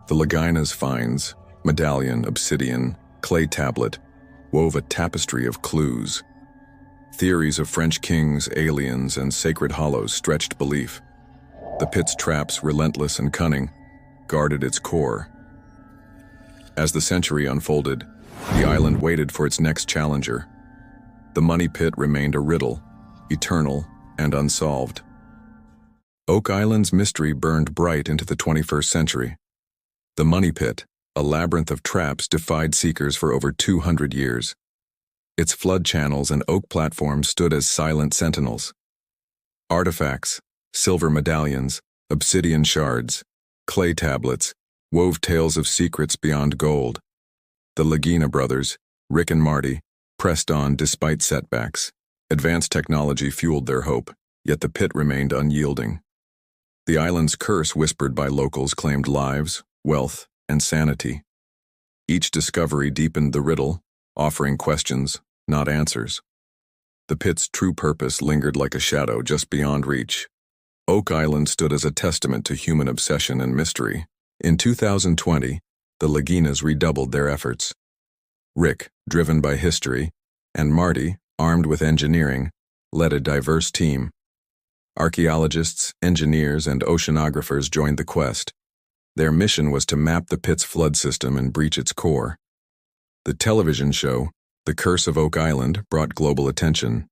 The Lagina's finds, medallion, obsidian, clay tablet, wove a tapestry of clues. Theories of French kings, aliens, and sacred hollows stretched belief. The pit's traps, relentless and cunning, guarded its core. As the century unfolded, the island waited for its next challenger. The money pit remained a riddle, eternal and unsolved. Oak Island's mystery burned bright into the 21st century. The money pit, a labyrinth of traps, defied seekers for over 200 years. Its flood channels and oak platforms stood as silent sentinels. Artifacts, silver medallions, obsidian shards, clay tablets, wove tales of secrets beyond gold. The Lagina brothers, Rick and Marty, pressed on despite setbacks. Advanced technology fueled their hope, yet the pit remained unyielding. The island's curse, whispered by locals, claimed lives, wealth, and sanity. Each discovery deepened the riddle, offering questions, not answers. The pit's true purpose lingered like a shadow just beyond reach. Oak Island stood as a testament to human obsession and mystery. In 2020, the Laginas redoubled their efforts. Rick, driven by history, and Marty, armed with engineering, led a diverse team. Archaeologists, engineers, and oceanographers joined the quest. Their mission was to map the pit's flood system and breach its core. The television show, The Curse of Oak Island, brought global attention.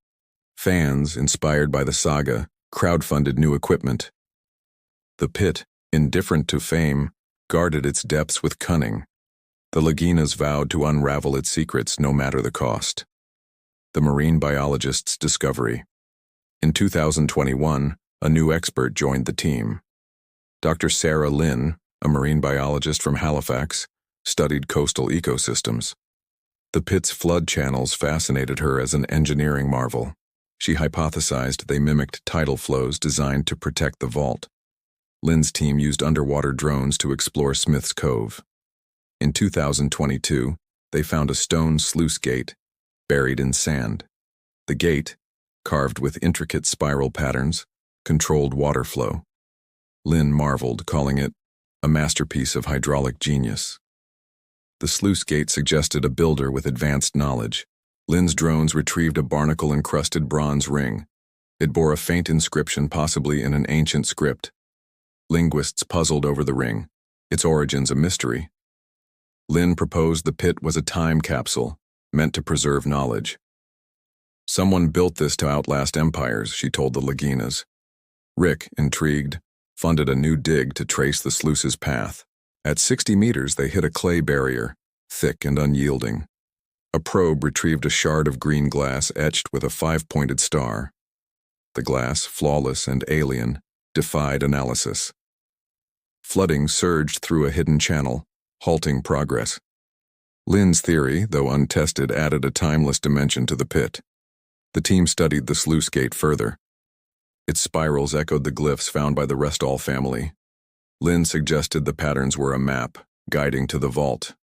Fans, inspired by the saga, crowdfunded new equipment. The pit, indifferent to fame, guarded its depths with cunning. The Laginas vowed to unravel its secrets no matter the cost. The marine biologist's discovery. In 2021, a new expert joined the team. Dr. Sarah Lynn, a marine biologist from Halifax, studied coastal ecosystems. The pit's flood channels fascinated her as an engineering marvel. She hypothesized they mimicked tidal flows designed to protect the vault. Lynn's team used underwater drones to explore Smith's Cove. In 2022, they found a stone sluice gate, buried in sand. The gate, carved with intricate spiral patterns, controlled water flow. Lynn marveled, calling it a masterpiece of hydraulic genius. The sluice gate suggested a builder with advanced knowledge. Lynn's drones retrieved a barnacle-encrusted bronze ring. It bore a faint inscription, possibly in an ancient script. Linguists puzzled over the ring, its origins a mystery. Lynn proposed the pit was a time capsule, meant to preserve knowledge. Someone built this to outlast empires, she told the Laginas. Rick, intrigued, funded a new dig to trace the sluice's path. At 60 meters, they hit a clay barrier, thick and unyielding. A probe retrieved a shard of green glass etched with a 5-pointed star. The glass, flawless and alien, defied analysis. Flooding surged through a hidden channel, halting progress. Lynn's theory, though untested, added a timeless dimension to the pit. The team studied the sluice gate further. Its spirals echoed the glyphs found by the Restall family. Lynn suggested the patterns were a map, guiding to the vault.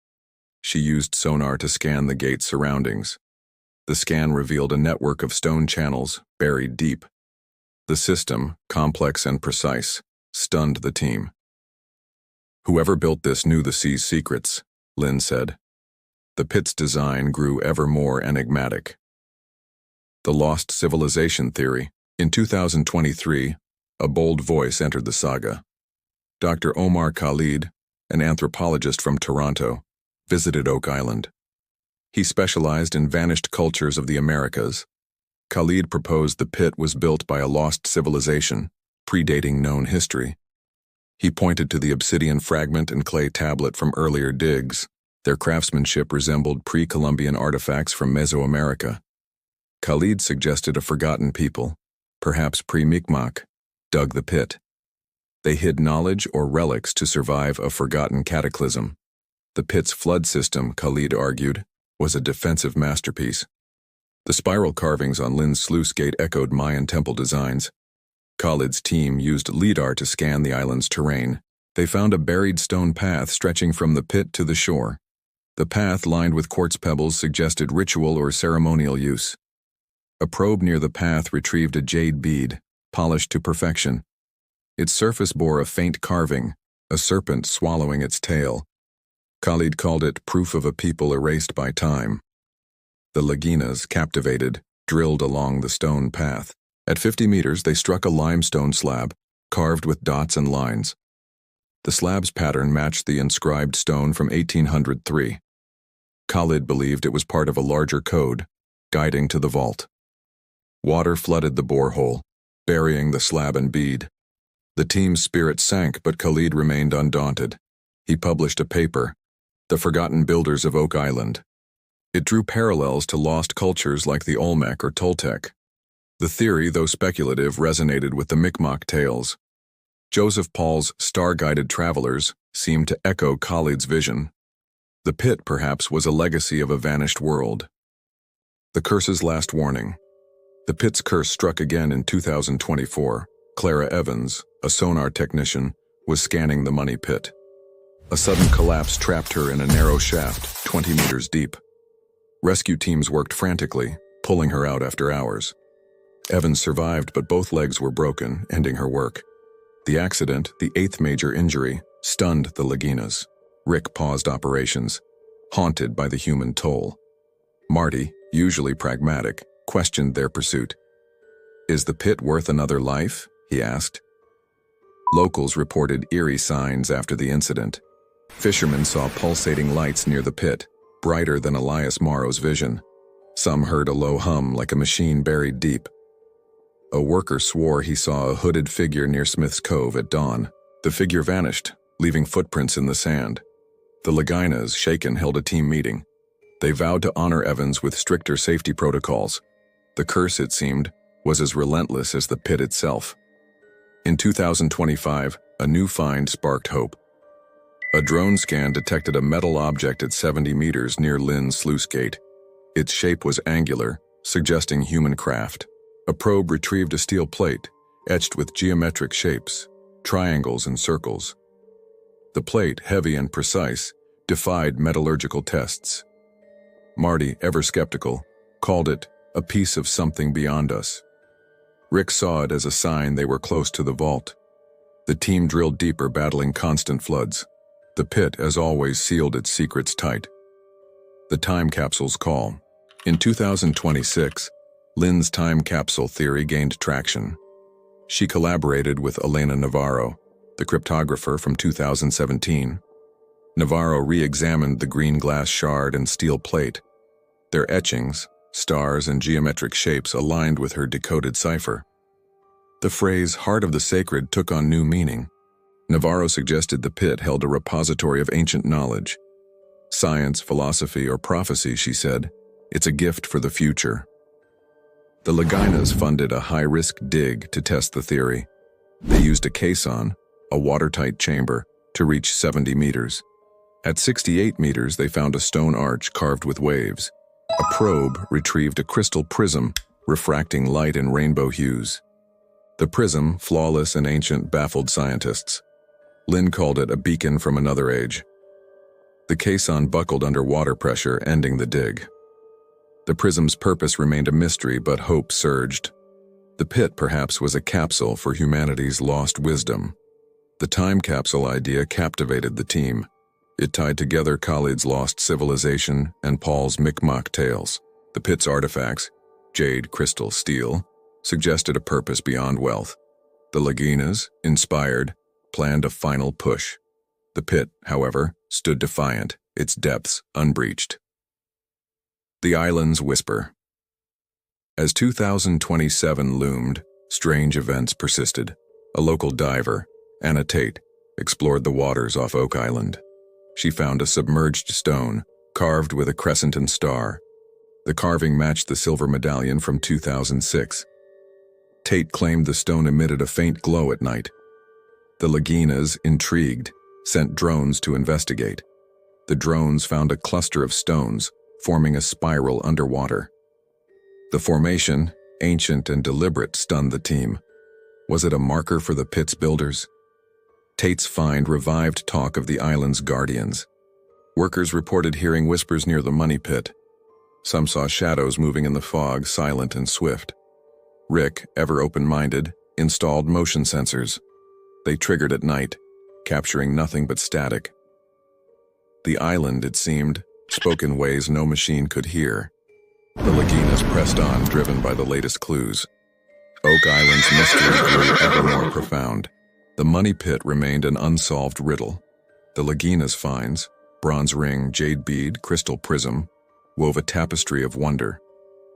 She used sonar to scan the gate's surroundings. The scan revealed a network of stone channels, buried deep. The system, complex and precise, stunned the team. Whoever built this knew the sea's secrets, Lynn said. The pit's design grew ever more enigmatic. The lost civilization theory. In 2023, a bold voice entered the saga. Dr. Omar Khalid, an anthropologist from Toronto, visited Oak Island. He specialized in vanished cultures of the Americas. Khalid proposed the pit was built by a lost civilization, predating known history. He pointed to the obsidian fragment and clay tablet from earlier digs. Their craftsmanship resembled pre-Columbian artifacts from Mesoamerica. Khalid suggested a forgotten people, perhaps pre-Mi'kmaq, dug the pit. They hid knowledge or relics to survive a forgotten cataclysm. The pit's flood system, Khalid argued, was a defensive masterpiece. The spiral carvings on Lynn's sluice gate echoed Mayan temple designs. Khalid's team used LIDAR to scan the island's terrain. They found a buried stone path stretching from the pit to the shore. The path, lined with quartz pebbles, suggested ritual or ceremonial use. A probe near the path retrieved a jade bead, polished to perfection. Its surface bore a faint carving, a serpent swallowing its tail. Khalid called it proof of a people erased by time. The Laginas, captivated, drilled along the stone path. At 50 meters, they struck a limestone slab, carved with dots and lines. The slab's pattern matched the inscribed stone from 1803. Khalid believed it was part of a larger code, guiding to the vault. Water flooded the borehole, burying the slab and bead. The team's spirit sank, but Khalid remained undaunted. He published a paper, The Forgotten Builders of Oak Island. It drew parallels to lost cultures like the Olmec or Toltec. The theory, though speculative, resonated with the Mi'kmaq tales. Joseph Paul's Star-Guided Travelers seemed to echo Khalid's vision. The pit, perhaps, was a legacy of a vanished world. The curse's last warning. The pit's curse struck again in 2024. Clara Evans, a sonar technician, was scanning the money pit. A sudden collapse trapped her in a narrow shaft, 20 meters deep. Rescue teams worked frantically, pulling her out after hours. Evans survived, but both legs were broken, ending her work. The accident, the 8th major injury, stunned the Laginas. Rick paused operations, haunted by the human toll. Marty, usually pragmatic, questioned their pursuit. "Is the pit worth another life?" he asked. Locals reported eerie signs after the incident. Fishermen saw pulsating lights near the pit, brighter than Elias Morrow's vision. Some heard a low hum like a machine buried deep. A worker swore he saw a hooded figure near Smith's Cove at dawn. The figure vanished, leaving footprints in the sand. The Laginas, shaken, held a team meeting. They vowed to honor Evans with stricter safety protocols. The curse, it seemed, was as relentless as the pit itself. In 2025, a new find sparked hope. A drone scan detected a metal object at 70 meters near Lynn's sluice gate. Its shape was angular, suggesting human craft. A probe retrieved a steel plate, etched with geometric shapes, triangles and circles. The plate, heavy and precise, defied metallurgical tests. Marty, ever skeptical, called it a piece of something beyond us. Rick saw it as a sign they were close to the vault. The team drilled deeper, battling constant floods. The pit, as always, sealed its secrets tight. The time capsule's call. In 2026, Lynn's time capsule theory gained traction. She collaborated with Elena Navarro, the cryptographer from 2017. Navarro re-examined the green glass shard and steel plate. Their etchings, stars and geometric shapes aligned with her decoded cipher. The phrase "heart of the sacred" took on new meaning. Navarro suggested the pit held a repository of ancient knowledge. Science, philosophy, or prophecy, she said. It's a gift for the future. The Laginas funded a high-risk dig to test the theory. They used a caisson, a watertight chamber, to reach 70 meters. At 68 meters, they found a stone arch carved with waves. A probe retrieved a crystal prism, refracting light in rainbow hues. The prism, flawless and ancient, baffled scientists. Lynn called it a beacon from another age. The caisson buckled under water pressure, ending the dig. The prism's purpose remained a mystery, but hope surged. The pit, perhaps, was a capsule for humanity's lost wisdom. The time capsule idea captivated the team. It tied together Khalid's lost civilization and Paul's Mi'kmaq tales. The pit's artifacts, jade, crystal, steel, suggested a purpose beyond wealth. The Laginas, inspired, planned a final push. The pit, however, stood defiant, its depths unbreached. The Island's Whisper. As 2027 loomed, strange events persisted. A local diver, Anna Tate, explored the waters off Oak Island. She found a submerged stone, carved with a crescent and star. The carving matched the silver medallion from 2006. Tate claimed the stone emitted a faint glow at night. The Laginas, intrigued, sent drones to investigate. The drones found a cluster of stones, forming a spiral underwater. The formation, ancient and deliberate, stunned the team. Was it a marker for the pit's builders? Tate's find revived talk of the island's guardians. Workers reported hearing whispers near the money pit. Some saw shadows moving in the fog, silent and swift. Rick, ever open-minded, installed motion sensors. They triggered at night, capturing nothing but static. The island, it seemed, spoke in ways no machine could hear. The Laginas pressed on, driven by the latest clues. Oak Island's mystery grew ever more profound. The money pit remained an unsolved riddle. The Laginas' finds, bronze ring, jade bead, crystal prism, wove a tapestry of wonder.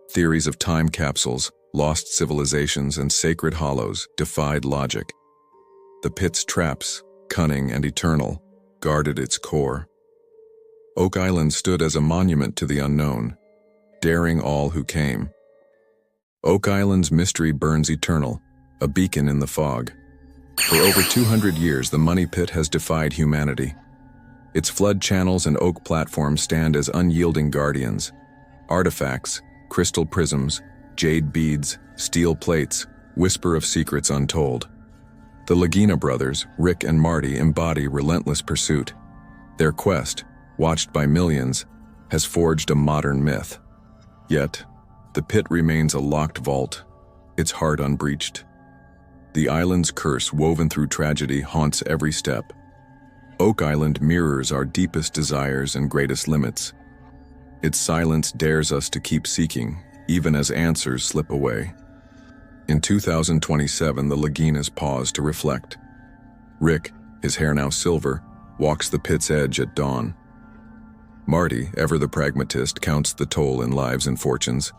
Theories of time capsules, lost civilizations, and sacred hollows defied logic. The pit's traps, cunning and eternal, guarded its core. Oak Island stood as a monument to the unknown, daring all who came. Oak Island's mystery burns eternal, a beacon in the fog. For over 200 years, the money pit has defied humanity. Its flood channels and oak platforms stand as unyielding guardians. Artifacts, crystal prisms, jade beads, steel plates, whisper of secrets untold. The Lagina brothers, Rick and Marty, embody relentless pursuit. Their quest, watched by millions, has forged a modern myth. Yet, the pit remains a locked vault, its heart unbreached. The island's curse, woven through tragedy, haunts every step. Oak Island mirrors our deepest desires and greatest limits. Its silence dares us to keep seeking, even as answers slip away. In 2027, the Laginas pause to reflect. Rick, his hair now silver, walks the pit's edge at dawn. Marty, ever the pragmatist, counts the toll in lives and fortunes.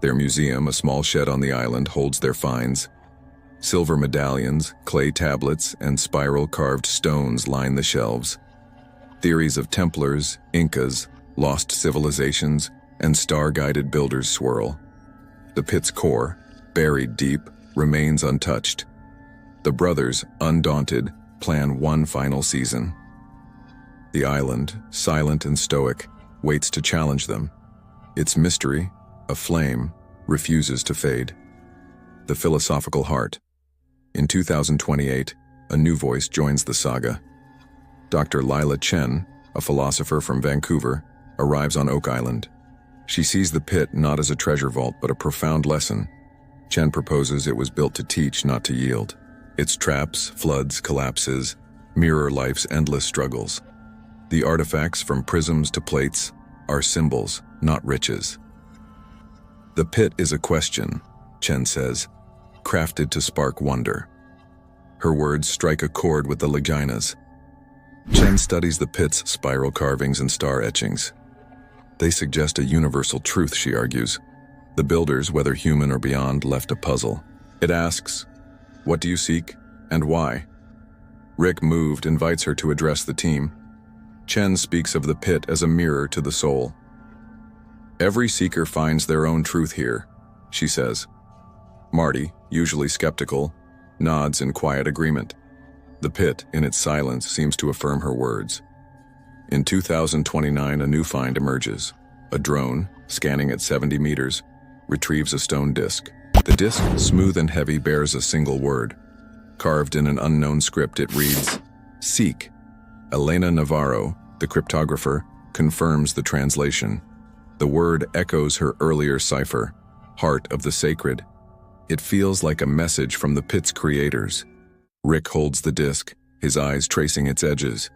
Their museum, a small shed on the island, holds their finds. Silver medallions, clay tablets, and spiral-carved stones line the shelves. Theories of Templars, Incas, lost civilizations, and star-guided builders swirl. The pit's core, buried deep, remains untouched. The brothers, undaunted, plan one final season. The island, silent and stoic, waits to challenge them. Its mystery, a flame, refuses to fade. The philosophical heart. In 2028, a new voice joins the saga. Dr. Lila Chen, a philosopher from Vancouver, arrives on Oak Island. She sees the pit not as a treasure vault but a profound lesson. Chen proposes it was built to teach, not to yield. Its traps, floods, collapses, mirror life's endless struggles. The artifacts, from prisms to plates, are symbols, not riches. The pit is a question, Chen says, crafted to spark wonder. Her words strike a chord with the Laginas. Chen studies the pit's spiral carvings and star etchings. They suggest a universal truth, she argues. The builders, whether human or beyond, left a puzzle. It asks, what do you seek, and why? Rick, moved, invites her to address the team. Chen speaks of the pit as a mirror to the soul. Every seeker finds their own truth here, she says. Marty, usually skeptical, nods in quiet agreement. The pit, in its silence, seems to affirm her words. In 2029, a new find emerges. A drone, scanning at 70 meters, retrieves a stone disc. The disc, smooth and heavy, bears a single word. Carved in an unknown script, it reads, "Seek." Elena Navarro, the cryptographer, confirms the translation. The word echoes her earlier cipher, heart of the sacred. It feels like a message from the pit's creators. Rick holds the disc, his eyes tracing its edges.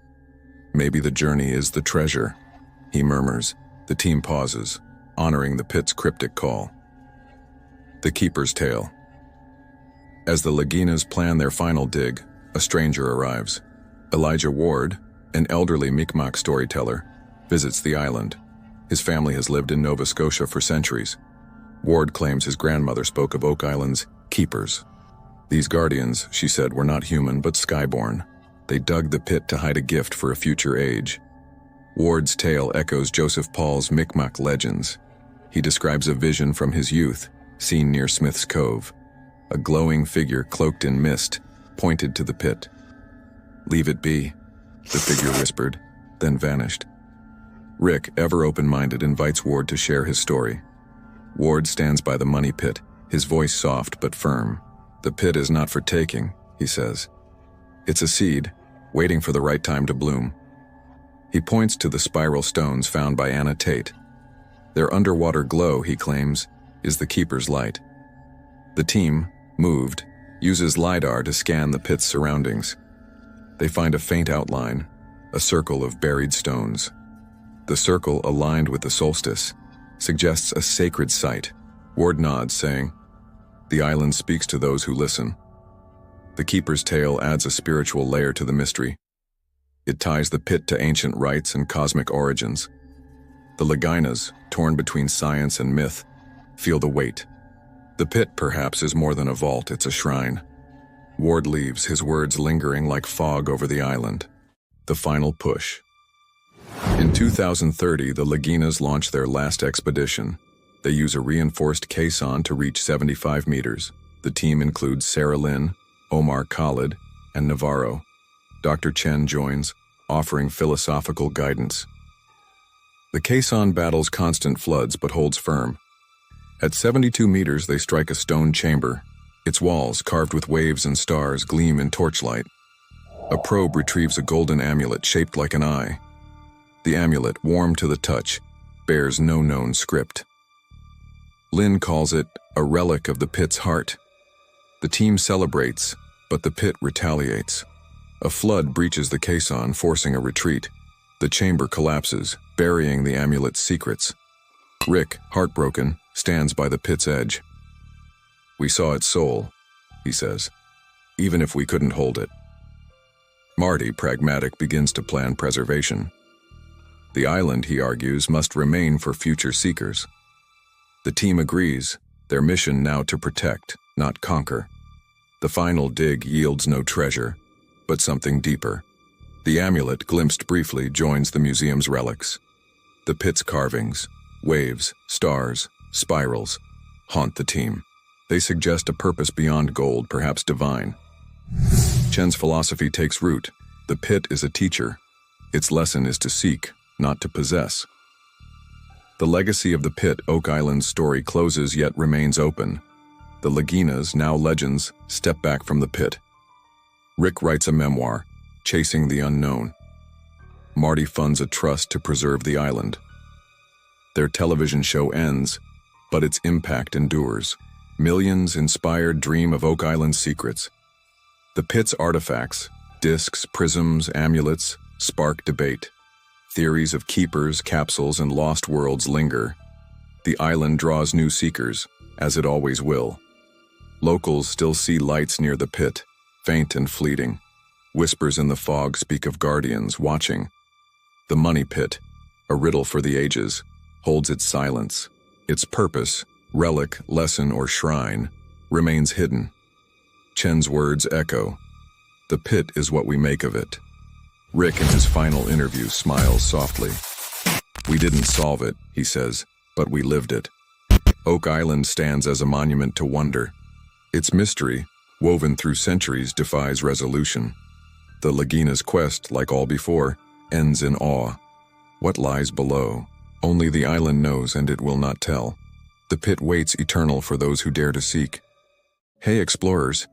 Maybe the journey is the treasure, he murmurs. The team pauses, honoring the pit's cryptic call. The Keeper's Tale. As the Laginas plan their final dig, a stranger arrives. Elijah Ward, an elderly Mi'kmaq storyteller, visits the island. His family has lived in Nova Scotia for centuries. Ward claims his grandmother spoke of Oak Island's keepers. These guardians, she said, were not human but skyborn. They dug the pit to hide a gift for a future age. Ward's tale echoes Joseph Paul's Mi'kmaq legends. He describes a vision from his youth, seen near Smith's Cove. A glowing figure cloaked in mist pointed to the pit. "Leave it be," the figure whispered, then vanished. Rick, ever open-minded, invites Ward to share his story. Ward stands by the money pit, his voice soft but firm. "The pit is not for taking," he says. "It's a seed, waiting for the right time to bloom." He points to the spiral stones found by Anna Tate. Their underwater glow, he claims, is the keeper's light. The team, moved, uses LiDAR to scan the pit's surroundings. They find a faint outline, a circle of buried stones. The circle, aligned with the solstice, suggests a sacred site. Ward nods, saying, "The island speaks to those who listen." The Keeper's Tale adds a spiritual layer to the mystery. It ties the pit to ancient rites and cosmic origins. The Laginas, torn between science and myth, feel the weight. The pit, perhaps, is more than a vault, it's a shrine. Ward leaves, his words lingering like fog over the island. The final push. In 2030, the Laginas launch their last expedition. They use a reinforced caisson to reach 75 meters. The team includes Sarah Lynn, Omar Khalid, and Navarro. Dr. Chen joins, offering philosophical guidance. The caisson battles constant floods but holds firm. At 72 meters, they strike a stone chamber. Its walls, carved with waves and stars, gleam in torchlight. A probe retrieves a golden amulet shaped like an eye. The amulet, warm to the touch, bears no known script. Lynn calls it a relic of the pit's heart. The team celebrates, but the pit retaliates. A flood breaches the caisson, forcing a retreat. The chamber collapses, burying the amulet's secrets. Rick, heartbroken, stands by the pit's edge. "We saw its soul," he says, "even if we couldn't hold it." Marty, pragmatic, begins to plan preservation. The island, he argues, must remain for future seekers. The team agrees, their mission now to protect, not conquer. The final dig yields no treasure, but something deeper. The amulet, glimpsed briefly, joins the museum's relics. The pit's carvings, waves, stars, spirals, haunt the team. They suggest a purpose beyond gold, perhaps divine. Chen's philosophy takes root. The pit is a teacher. Its lesson is to seek, not to possess. The legacy of the pit, Oak Island's story, closes yet remains open. The Laginas, now legends, step back from the pit. Rick writes a memoir, Chasing the Unknown. Marty funds a trust to preserve the island. Their television show ends, but its impact endures. Millions inspired dream of Oak Island's secrets. The pit's artifacts, discs, prisms, amulets, spark debate. Theories of keepers, capsules, and lost worlds linger. The island draws new seekers, as it always will. Locals still see lights near the pit, faint and fleeting. Whispers in the fog speak of guardians watching. The money pit, a riddle for the ages, holds its silence. Its purpose, relic, lesson, or shrine, remains hidden. Chen's words echo. The pit is what we make of it. Rick, in his final interview, smiles softly. "We didn't solve it," he says, "but we lived it." Oak Island stands as a monument to wonder. Its mystery, woven through centuries, defies resolution. The Lagina's quest, like all before, ends in awe. What lies below? Only the island knows, and it will not tell. The pit waits eternal for those who dare to seek. Hey explorers,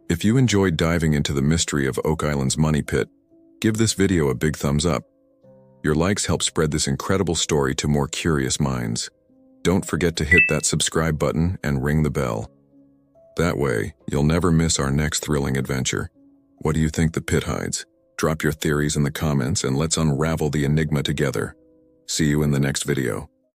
if you enjoyed diving into the mystery of Oak Island's money pit, give this video a big thumbs up. Your likes help spread this incredible story to more curious minds. Don't forget to hit that subscribe button and ring the bell. That way, you'll never miss our next thrilling adventure. What do you think the pit hides? Drop your theories in the comments and let's unravel the enigma together. See you in the next video.